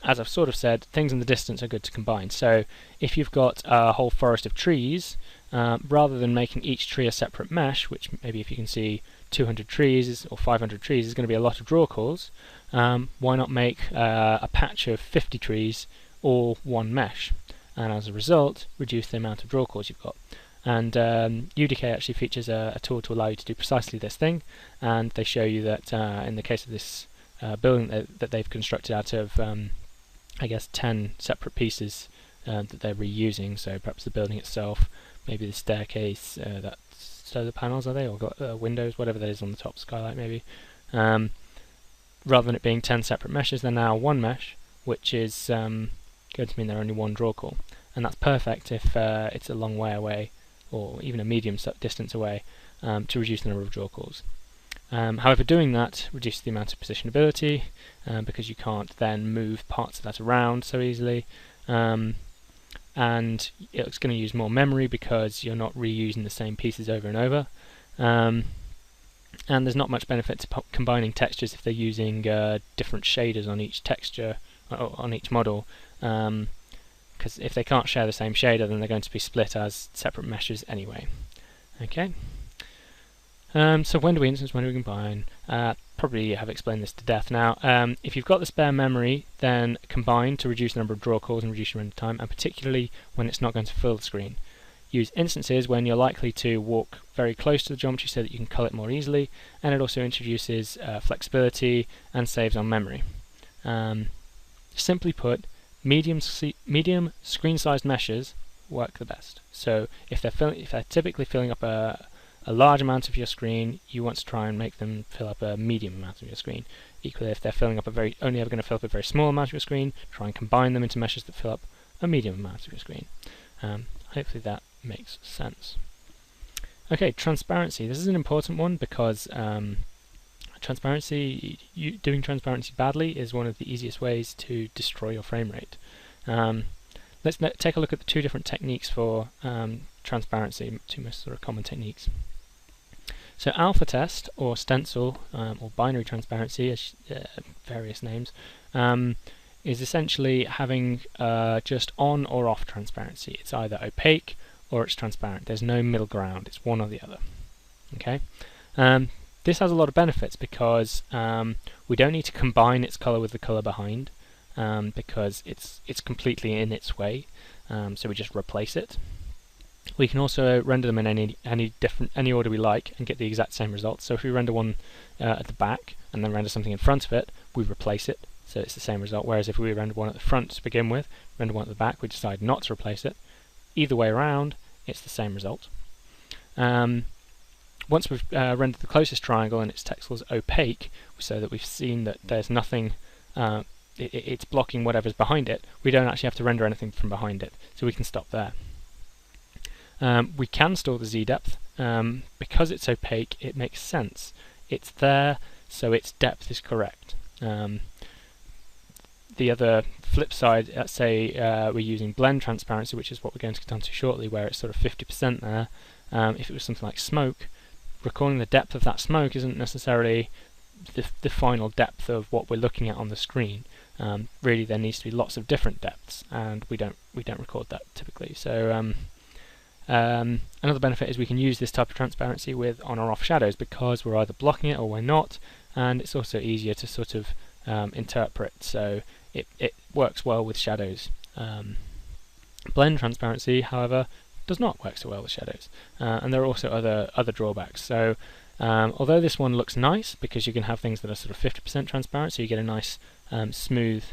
As I've sort of said, things in the distance are good to combine. So if you've got a whole forest of trees, rather than making each tree a separate mesh, which maybe if you can see 200 trees or 500 trees is going to be a lot of draw calls, why not make a patch of 50 trees all one mesh, and as a result reduce the amount of draw calls you've got. And UDK actually features a tool to allow you to do precisely this thing, and they show you that in the case of this building that they've constructed out of I guess 10 separate pieces that they're reusing, so perhaps the building itself, maybe the staircase, that solar panels are they, or windows, whatever that is on the top, skylight maybe. Rather than it being 10 separate meshes, they're now one mesh, which is going to mean they're only one draw call, and that's perfect if it's a long way away or even a medium distance away, to reduce the number of draw calls. However, doing that reduces the amount of positionability because you can't then move parts of that around so easily, and it's going to use more memory because you're not reusing the same pieces over and over, and there's not much benefit to combining textures if they're using different shaders on each texture, on each model, because if they can't share the same shader, then they're going to be split as separate meshes anyway. Okay. So when do we instance, when do we combine? Probably have explained this to death now. If you've got the spare memory, then combine to reduce the number of draw calls and reduce your render time, and particularly when it's not going to fill the screen. Use instances when you're likely to walk very close to the geometry so that you can cull it more easily, and it also introduces flexibility and saves on memory. Simply put, medium screen-sized meshes work the best. So if they're typically filling up a large amount of your screen, you want to try and make them fill up a medium amount of your screen. Equally, if they're filling up only ever going to fill up a very small amount of your screen, try and combine them into meshes that fill up a medium amount of your screen. Hopefully that makes sense. Okay, transparency. This is an important one because doing transparency badly is one of the easiest ways to destroy your frame rate. Let's take a look at the two different techniques for transparency, two most sort of common techniques. So alpha test, or stencil, or binary transparency, as various names, is essentially having just on or off transparency. It's either opaque or it's transparent. There's no middle ground. It's one or the other. Okay. This has a lot of benefits because we don't need to combine its color with the color behind, because it's completely in its way. So we just replace it. We can also render them in any order we like and get the exact same results. So if we render one at the back and then render something in front of it, we replace it, so it's the same result. Whereas if we render one at the front to begin with, render one at the back, we decide not to replace it. Either way around, it's the same result. Once we've rendered the closest triangle and its texel is opaque, so that we've seen that there's nothing, it's blocking whatever's behind it, we don't actually have to render anything from behind it, so we can stop there. We can store the z-depth. Because it's opaque, it makes sense. It's there, so its depth is correct. The other flip side, let's say we're using blend transparency, which is what we're going to get onto shortly, where it's sort of 50% there. If it was something like smoke, recording the depth of that smoke isn't necessarily the final depth of what we're looking at on the screen. Really, there needs to be lots of different depths, and we don't record that typically. So another benefit is we can use this type of transparency with on or off shadows because we're either blocking it or we're not, and it's also easier to sort of interpret, so it works well with shadows. Blend transparency, however, does not work so well with shadows, and there are also other drawbacks. So although this one looks nice because you can have things that are sort of 50% transparent, so you get a nice smooth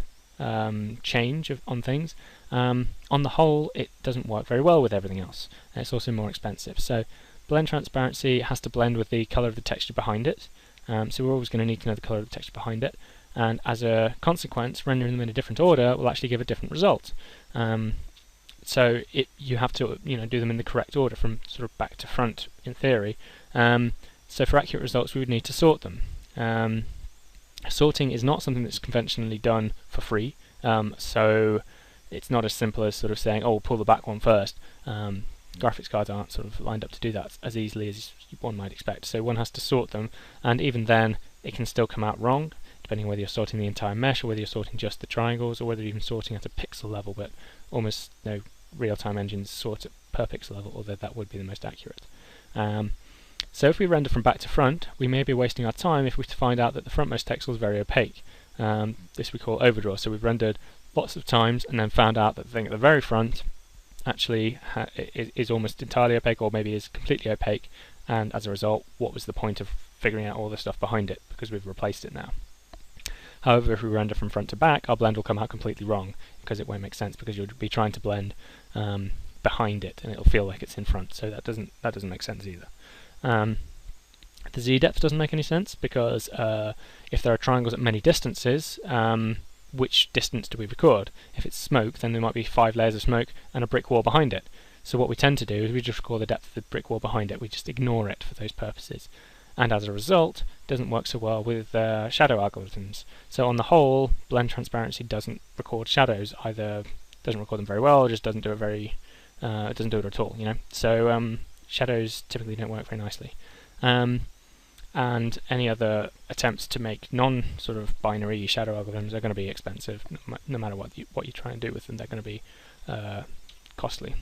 change on things. On the whole, it doesn't work very well with everything else, and it's also more expensive. So blend transparency has to blend with the color of the texture behind it. So we're always going to need to know the color of the texture behind it, and as a consequence, rendering them in a different order will actually give a different result. So you have to do them in the correct order from sort of back to front in theory. So for accurate results, we would need to sort them. Sorting is not something that's conventionally done for free, so it's not as simple as sort of saying, oh, pull the back one first. Graphics cards aren't sort of lined up to do that as easily as one might expect, so one has to sort them, and even then it can still come out wrong, depending on whether you're sorting the entire mesh or whether you're sorting just the triangles, or whether you're even sorting at a pixel level, but almost no real-time engines sort it per pixel level, although that would be the most accurate. So if we render from back to front, we may be wasting our time if we find out that the frontmost texel is very opaque. This we call overdraw. So we've rendered lots of times and then found out that the thing at the very front actually is almost entirely opaque, or maybe is completely opaque, and as a result, what was the point of figuring out all the stuff behind it, because we've replaced it now. However, if we render from front to back, our blend will come out completely wrong, because it won't make sense, because you'll be trying to blend behind it and it'll feel like it's in front, so that doesn't make sense either. The z-depth doesn't make any sense, because if there are triangles at many distances, which distance do we record? If it's smoke, then there might be 5 layers of smoke and a brick wall behind it. So what we tend to do is we just record the depth of the brick wall behind it. We just ignore it for those purposes. And as a result, it doesn't work so well with shadow algorithms. So on the whole, blend transparency doesn't record shadows, either doesn't record them very well, or just doesn't do it it doesn't do it at all, So shadows typically don't work very nicely. And any other attempts to make non-sort of binary shadow algorithms are going to be expensive. No matter what you try and do with them, they're going to be costly.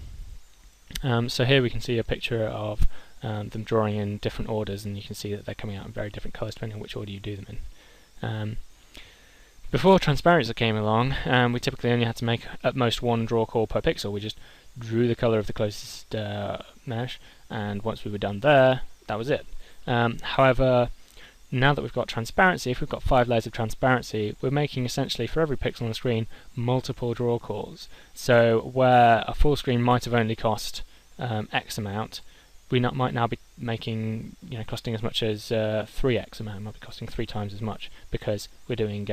So here we can see a picture of them drawing in different orders, and you can see that they're coming out in very different colours depending on which order you do them in. Before transparency came along, we typically only had to make at most one draw call per pixel. We just drew the colour of the closest mesh, and once we were done there, that was it. However, now that we've got transparency, if we've got 5 layers of transparency, we're making essentially for every pixel on the screen multiple draw calls. So where a full screen might have only cost X amount, we might now be making, costing as much as 3x amount. It might be costing 3 times as much, because we're doing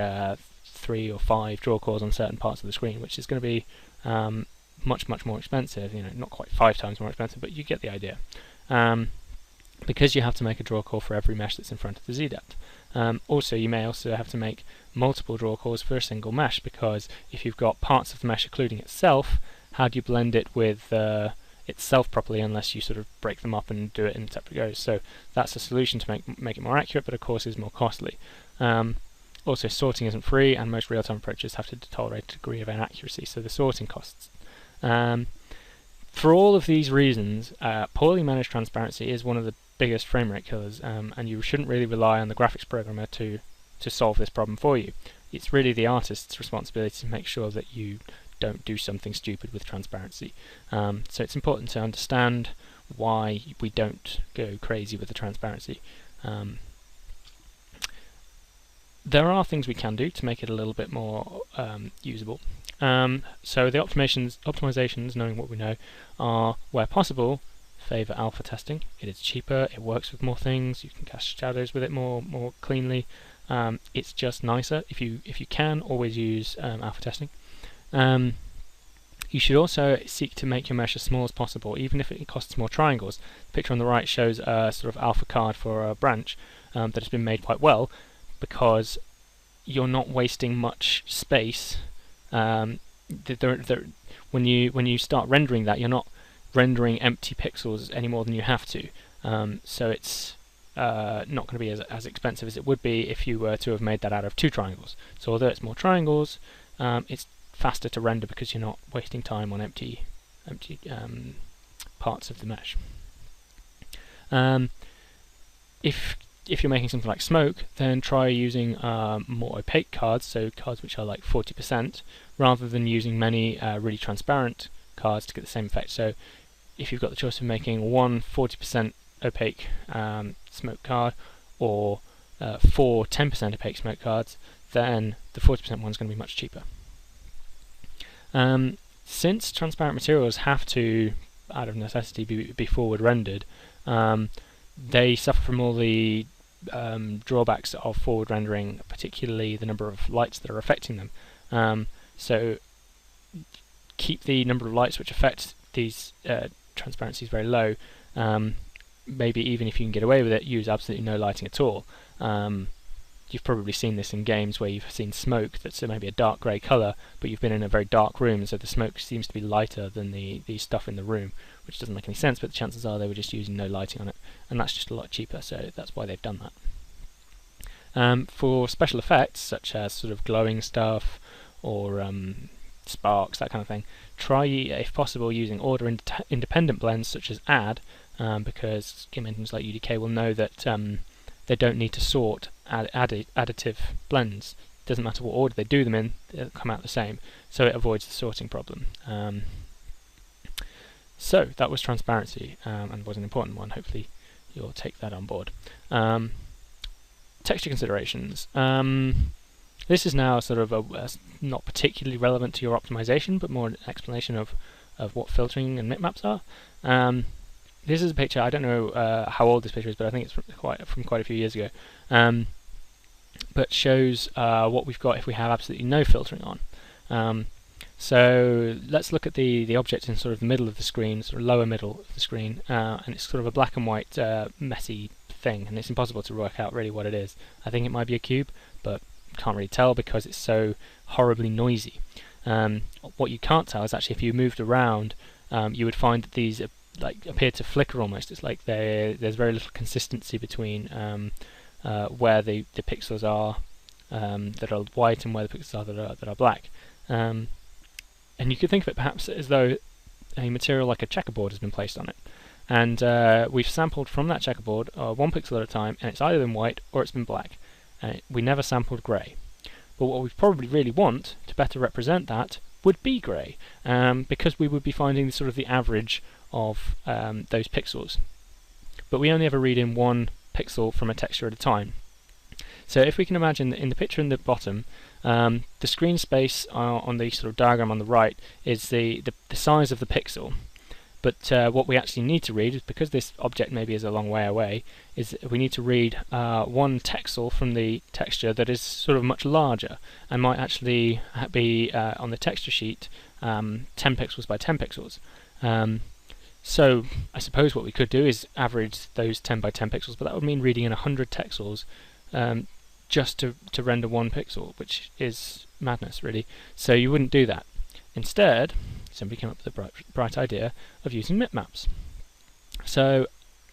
3 or 5 draw calls on certain parts of the screen, which is going to be much more expensive. Not quite 5 times more expensive, but you get the idea. Because you have to make a draw call for every mesh that's in front of the z-depth. Also, you may also have to make multiple draw calls for a single mesh, because if you've got parts of the mesh occluding itself, how do you blend it with itself properly unless you sort of break them up and do it in separate goes? So that's a solution to make it more accurate, but of course is more costly. Also, sorting isn't free, and most real-time approaches have to tolerate a degree of inaccuracy, so the sorting costs. For all of these reasons, poorly managed transparency is one of the biggest frame rate killers, and you shouldn't really rely on the graphics programmer to solve this problem for you. It's really the artist's responsibility to make sure that you don't do something stupid with transparency. So it's important to understand why we don't go crazy with the transparency. There are things we can do to make it a little bit more usable. So the optimizations, knowing what we know, are, where possible, favour alpha testing. It is cheaper, it works with more things, you can cast shadows with it more cleanly. It's just nicer. If you can, always use alpha testing. You should also seek to make your mesh as small as possible, even if it costs more triangles. The picture on the right shows a sort of alpha card for a branch that has been made quite well, because you're not wasting much space. When you start rendering that, you're not rendering empty pixels any more than you have to. So it's not going to be as expensive as it would be if you were to have made that out of 2 triangles. So although it's more triangles, it's faster to render because you're not wasting time on empty parts of the mesh. If you're making something like smoke, then try using more opaque cards, so cards which are like 40%, rather than using many really transparent cards to get the same effect. So if you've got the choice of making one 40% opaque smoke card, or 4 10% opaque smoke cards, then the 40% one is going to be much cheaper. Since transparent materials have to, out of necessity, be forward rendered, they suffer from all the drawbacks of forward rendering, particularly the number of lights that are affecting them. So keep the number of lights which affect these transparencies very low. Maybe even if you can get away with it, use absolutely no lighting at all. You've probably seen this in games where you've seen smoke that's maybe a dark grey colour, but you've been in a very dark room, so the smoke seems to be lighter than the stuff in the room, which doesn't make any sense, but the chances are they were just using no lighting on it, and that's just a lot cheaper, so that's why they've done that. For special effects, such as sort of glowing stuff, or sparks, that kind of thing, try, if possible, using order-independent blends such as add, because game engines like UDK will know that they don't need to sort additive blends. It doesn't matter what order they do them in, they'll come out the same, so it avoids the sorting problem. So that was transparency, and was an important one. Hopefully you'll take that on board. Texture considerations. This is now sort of not particularly relevant to your optimization, but more an explanation of what filtering and bitmaps are. This is a picture, I don't know how old this picture is, but I think it's from quite a few years ago, but shows what we've got if we have absolutely no filtering on. So let's look at the object in sort of the middle of the screen, sort of lower middle of the screen, and it's sort of a black and white messy thing, and it's impossible to work out really what it is. I think it might be a cube, but can't really tell because it's so horribly noisy. What you can't tell is actually if you moved around, you would find that these appear to flicker almost. It's like there's very little consistency between where the pixels are that are white and where the pixels are that are black. And you could think of it perhaps as though a material like a checkerboard has been placed on it, and we've sampled from that checkerboard 1 pixel at a time, and it's either been white or it's been black. We never sampled grey. But what we probably really want to better represent that would be grey, because we would be finding sort of the average of those pixels. But we only ever read in 1 pixel from a texture at a time. So if we can imagine that in the picture in the bottom, the screen space on the sort of diagram on the right is the size of the pixel. But what we actually need to read, is because this object maybe is a long way away, is we need to read 1 texel from the texture that is sort of much larger, and might actually be on the texture sheet 10 pixels by 10 pixels. So I suppose what we could do is average those 10 by 10 pixels, but that would mean reading in 100 texels just to render 1 pixel, which is madness really. So you wouldn't do that. Instead, somebody came up with the bright idea of using bitmaps. So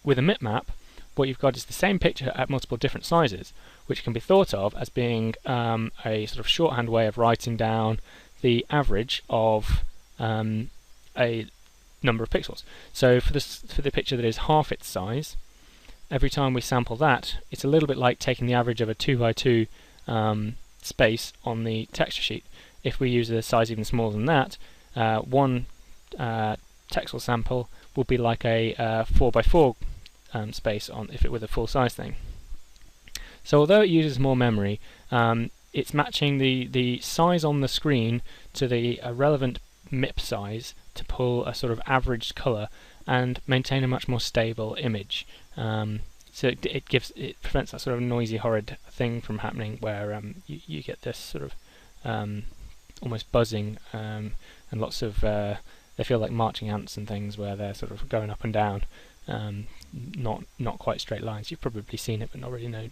with a bitmap, what you've got is the same picture at multiple different sizes, which can be thought of as being a sort of shorthand way of writing down the average of a number of pixels. So for the picture that is half its size, every time we sample that, it's a little bit like taking the average of a 2 by 2 space on the texture sheet. If we use a size even smaller than that, 1 texel sample would be like a 4 by 4 space on if it were the full size thing. So although it uses more memory, it's matching the size on the screen to the relevant MIP size to pull a sort of averaged colour and maintain a much more stable image. So it prevents that sort of noisy, horrid thing from happening where you get this sort of almost buzzing and lots of they feel like marching ants and things where they're sort of going up and down, not quite straight lines. You've probably seen it but not really know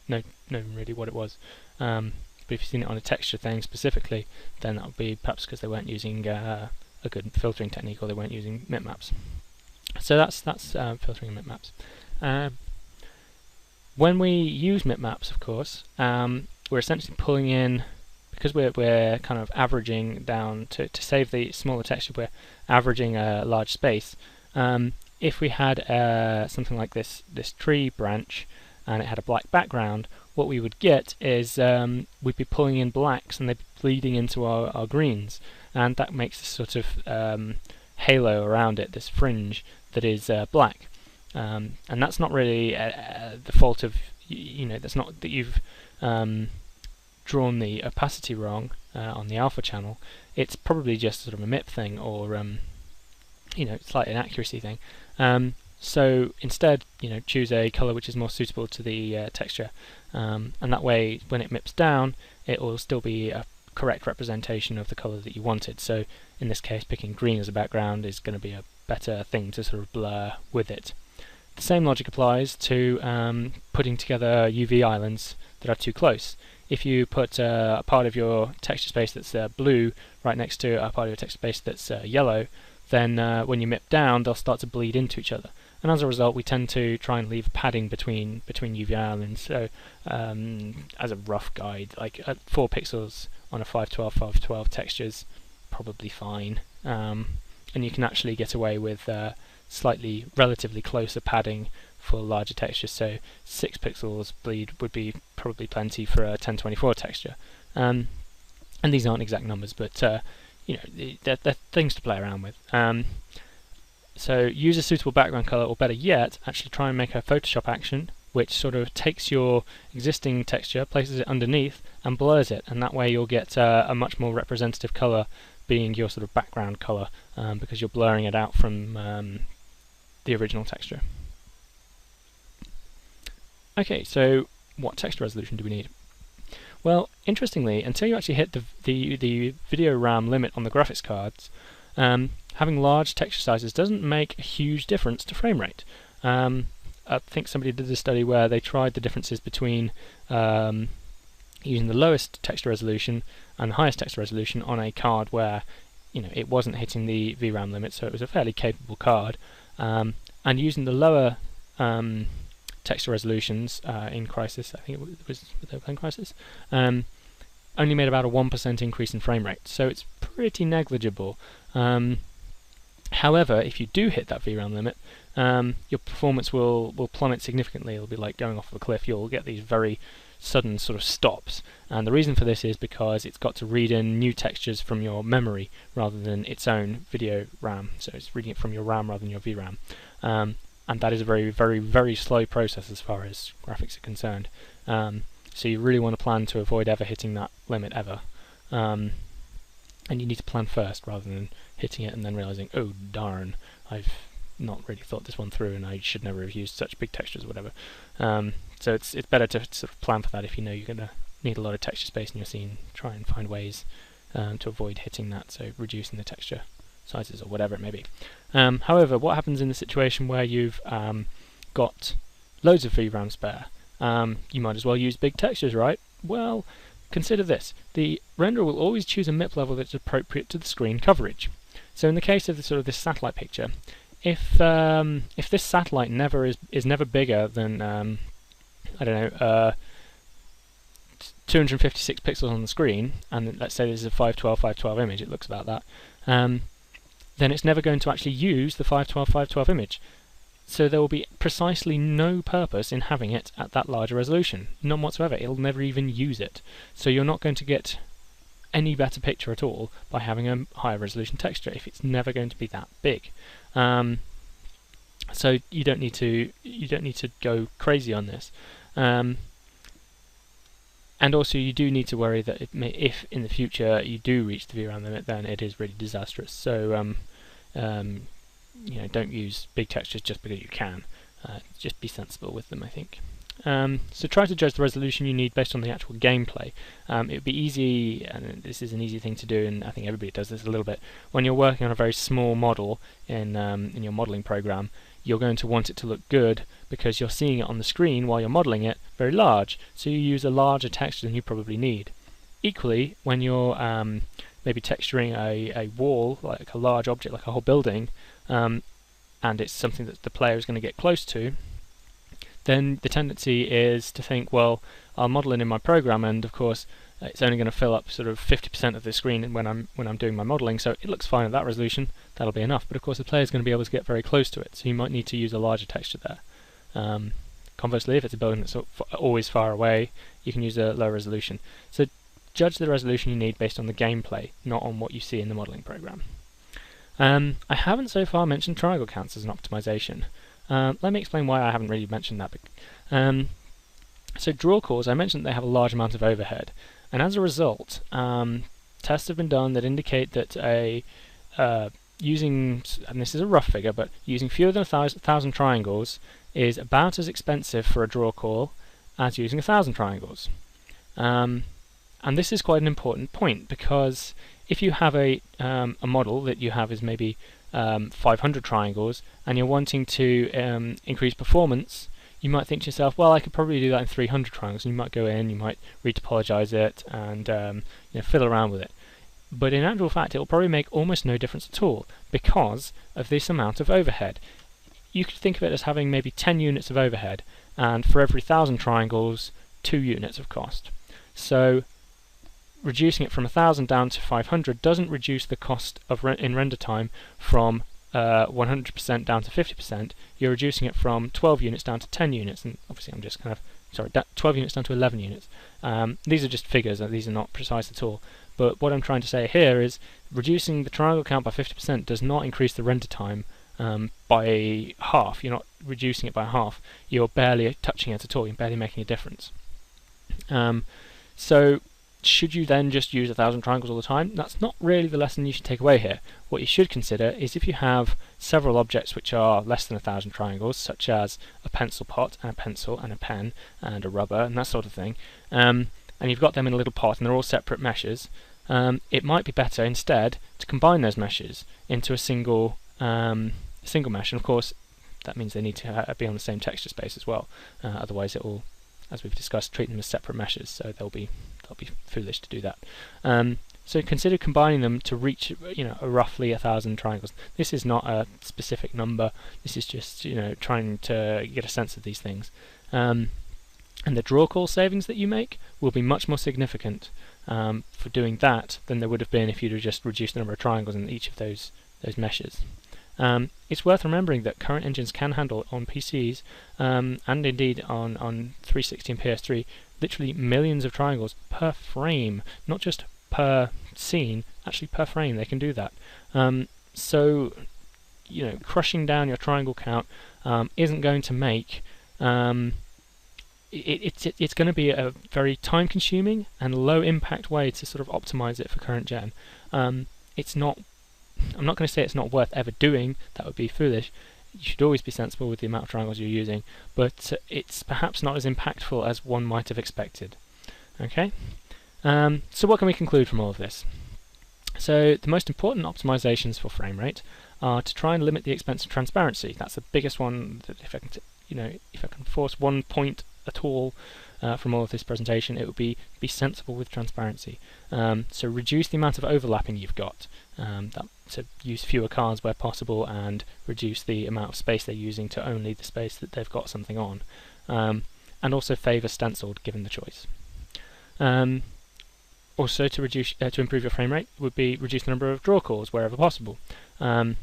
really what it was. But if you've seen it on a texture thing specifically, then that would be perhaps because they weren't using a good filtering technique, or they weren't using bitmaps. So that's filtering and bitmaps. When we use bitmaps, of course, we're essentially pulling in, because we're kind of averaging down to save the smaller texture, we're averaging a large space. If we had something like this tree branch and it had a black background, what we would get is we'd be pulling in blacks and they'd be bleeding into our greens, and that makes this sort of halo around it, this fringe that is black. And that's not really the fault of, that's not that you've drawn the opacity wrong on the alpha channel, it's probably just sort of a MIP thing, or it's like an accuracy thing. So instead, choose a color which is more suitable to the texture, and that way, when it MIPs down, it will still be a correct representation of the color that you wanted. So in this case, picking green as a background is going to be a better thing to sort of blur with it. The same logic applies to putting together UV islands that are too close. If you put a part of your texture space that's blue right next to a part of your texture space that's yellow, then when you MIP down, they'll start to bleed into each other. And as a result, we tend to try and leave padding between UV islands. So as a rough guide, like 4 pixels on a 512 textures, probably fine. And you can actually get away with slightly relatively closer padding for larger textures. So 6 pixels bleed would be probably plenty for a 1024 texture. And these aren't exact numbers, but they're things to play around with. So use a suitable background color, or better yet, actually try and make a Photoshop action which sort of takes your existing texture, places it underneath, and blurs it, and that way you'll get a much more representative color being your sort of background color, because you're blurring it out from the original texture. Okay, so what texture resolution do we need? Well, interestingly, until you actually hit the video RAM limit on the graphics cards, having large texture sizes doesn't make a huge difference to frame rate. I think somebody did a study where they tried the differences between using the lowest texture resolution and the highest texture resolution on a card where it wasn't hitting the VRAM limit, so it was a fairly capable card, and using the lower texture resolutions in Crysis, I think it was they were playing Crysis, only made about a 1% increase in frame rate, so it's pretty negligible. However, if you do hit that VRAM limit, your performance will plummet significantly. It'll be like going off of a cliff. You'll get these very sudden sort of stops, and the reason for this is because it's got to read in new textures from your memory rather than its own video RAM. So it's reading it from your RAM rather than your VRAM, and that is a very, very, very slow process as far as graphics are concerned. So you really want to plan to avoid ever hitting that limit ever, and you need to plan first rather than hitting it and then realizing, oh darn, I've not really thought this one through and I should never have used such big textures or whatever. So it's better to sort of plan for that. If you know you're going to need a lot of texture space in your scene, try and find ways to avoid hitting that, so reducing the texture sizes or whatever it may be. However, what happens in the situation where you've got loads of VRAM spare? You might as well use big textures, right? Well, consider this. The renderer will always choose a MIP level that's appropriate to the screen coverage. So in the case of this satellite picture, if this satellite is never bigger than I don't know 256 pixels on the screen, and let's say this is a 512 image, it looks about that, then it's never going to actually use the 512 image. So there will be precisely no purpose in having it at that larger resolution, none whatsoever. It'll never even use it. So you're not going to get any better picture at all by having a higher resolution texture if it's never going to be that big. So you don't need to go crazy on this. And also you do need to worry that if in the future you do reach the VRAM limit, then it is really disastrous. So don't use big textures just because you can. Just be sensible with them, I think. So try to judge the resolution you need based on the actual gameplay. It would be easy, and this is an easy thing to do, and I think everybody does this a little bit. When you're working on a very small model in your modeling program, you're going to want it to look good because you're seeing it on the screen while you're modeling it very large. So you use a larger texture than you probably need. Equally, when you're maybe texturing a wall, like a large object, like a whole building, and it's something that the player is going to get close to, then the tendency is to think, well, I'll model it in my program, and of course it's only going to fill up sort of 50% of the screen when I'm doing my modeling, so it looks fine at that resolution, that'll be enough. But of course the player is going to be able to get very close to it, so you might need to use a larger texture there. Conversely, if it's a building that's always far away, you can use a low resolution. So judge the resolution you need based on the gameplay, not on what you see in the modeling program. I haven't so far mentioned triangle counts as an optimization. Let me explain why I haven't really mentioned that. So draw calls, I mentioned they have a large amount of overhead. And as a result, tests have been done that indicate that using, and this is a rough figure, but using fewer than 1,000 triangles is about as expensive for a draw call as using 1,000 triangles. And this is quite an important point, because if you have a model that you have is maybe 500 triangles, and you're wanting to increase performance, you might think to yourself, well, I could probably do that in 300 triangles. And you might go in, you might retopologize it, and fiddle around with it. But in actual fact, it will probably make almost no difference at all because of this amount of overhead. You could think of it as having maybe 10 units of overhead, and for every 1,000 triangles, 2 units of cost. So reducing it from 1,000 down to 500 doesn't reduce the cost of in render time from 100% down to 50%. You're reducing it from 12 units down to 10 units, and obviously I'm just 12 units down to 11 units. These are just figures, these are not precise at all. But what I'm trying to say here is reducing the triangle count by 50% does not increase the render time by half. You're not reducing it by half. You're barely touching it at all. You're barely making a difference. So should you then just use 1,000 triangles all the time? That's not really the lesson you should take away here. What you should consider is if you have several objects which are less than 1,000 triangles, such as a pencil pot and a pencil and a pen and a rubber and that sort of thing, and you've got them in a little pot and they're all separate meshes, it might be better instead to combine those meshes into a single mesh. And of course, that means they need to be on the same texture space as well. Otherwise, it will, as we've discussed, treat them as separate meshes. So they'll be foolish to do that. So consider combining them to reach, roughly 1,000 triangles. This is not a specific number. This is just, trying to get a sense of these things. And the draw call savings that you make will be much more significant for doing that than there would have been if you'd have just reduced the number of triangles in each of those meshes. It's worth remembering that current engines can handle on PCs and indeed on 360 and PS3 literally millions of triangles per frame, not just per scene, actually per frame. They can do that. So crushing down your triangle count isn't going to make it's going to be a very time-consuming and low-impact way to sort of optimize it for current gen. It's not. I'm not going to say it's not worth ever doing. That would be foolish. You should always be sensible with the amount of triangles you're using, but it's perhaps not as impactful as one might have expected. Okay. So what can we conclude from all of this? So the most important optimizations for frame rate are to try and limit the expense of transparency. That's the biggest one. That if I can force one point at all from all of this presentation, it would be sensible with transparency. So reduce the amount of overlapping you've got. To use fewer cards where possible and reduce the amount of space they're using to only the space that they've got something on. And also favour stenciled given the choice. Also to improve your frame rate would be reduce the number of draw calls wherever possible. We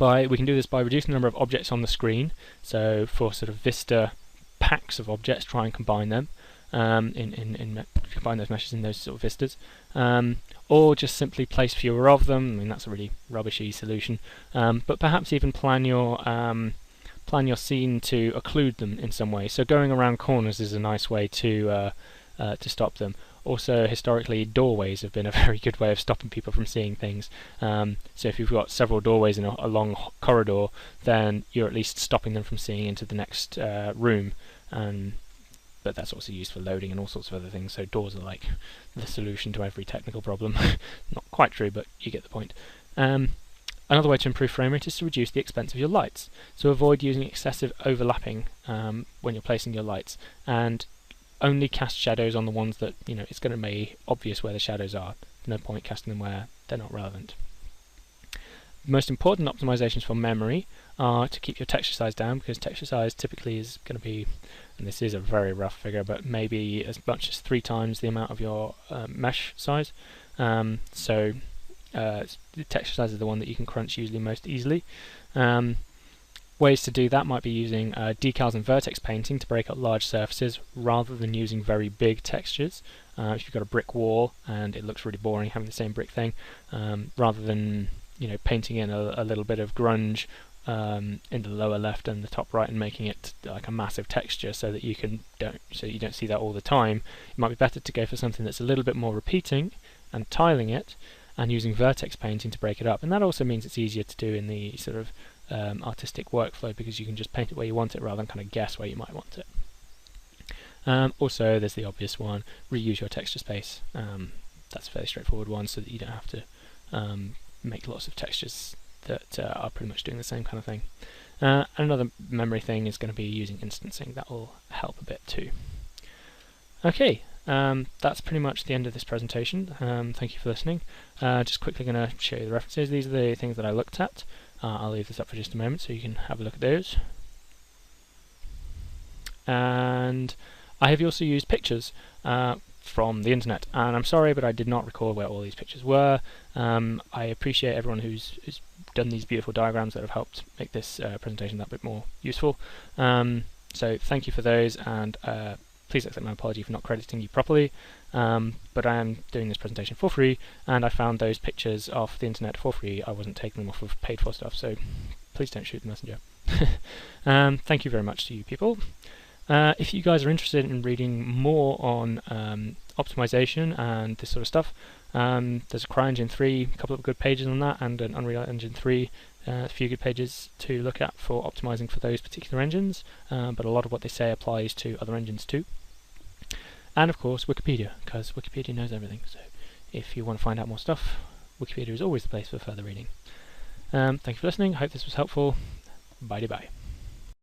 can do this by reducing the number of objects on the screen. So for sort of Vista packs of objects, try and combine them, combine those meshes in those sort of vistas, or just simply place fewer of them. I mean, that's a really rubbishy solution. But perhaps even plan your scene to occlude them in some way. So going around corners is a nice way to stop them. Also, historically, doorways have been a very good way of stopping people from seeing things. So if you've got several doorways in a long corridor, then you're at least stopping them from seeing into the next room. But that's also used for loading and all sorts of other things. So doors are like the solution to every technical problem. Not quite true, but you get the point. Another way to improve frame rate is to reduce the expense of your lights. So avoid using excessive overlapping when you're placing your lights, and only cast shadows on the ones that it's going to be obvious where the shadows are. No point casting them where they're not relevant. The most important optimizations for memory are to keep your texture size down, because texture size typically is going to be, and this is a very rough figure, but maybe as much as 3 times the amount of your mesh size. So the texture size is the one that you can crunch usually most easily. Ways to do that might be using decals and vertex painting to break up large surfaces rather than using very big textures. If you've got a brick wall and it looks really boring having the same brick thing, rather than painting in a little bit of grunge in the lower left and the top right and making it like a massive texture so that you don't see that all the time. It might be better to go for something that's a little bit more repeating and tiling it and using vertex painting to break it up. And that also means it's easier to do in the sort of artistic workflow, because you can just paint it where you want it rather than kind of guess where you might want it. Also, there's the obvious one: reuse your texture space. That's a fairly straightforward one, so that you don't have to make lots of textures that are pretty much doing the same kind of thing. Another memory thing is going to be using instancing. That will help a bit too. Okay, that's pretty much the end of this presentation. Thank you for listening. Just quickly going to show you the references. These are the things that I looked at. I'll leave this up for just a moment so you can have a look at those. And I have also used pictures from the internet, and I'm sorry, but I did not record where all these pictures were. I appreciate everyone who's done these beautiful diagrams that have helped make this presentation that bit more useful. So thank you for those, and please accept my apology for not crediting you properly. But I am doing this presentation for free, and I found those pictures off the internet for free. I wasn't taking them off of paid for stuff, so please don't shoot the messenger. Thank you very much to you people. If you guys are interested in reading more on optimization and this sort of stuff, there's a CryEngine 3, a couple of good pages on that, and an Unreal Engine 3, a few good pages to look at for optimizing for those particular engines, but a lot of what they say applies to other engines too. And of course Wikipedia, because Wikipedia knows everything, so if you want to find out more stuff, Wikipedia is always the place for further reading. Thank you for listening. I hope this was helpful. Bye-bye.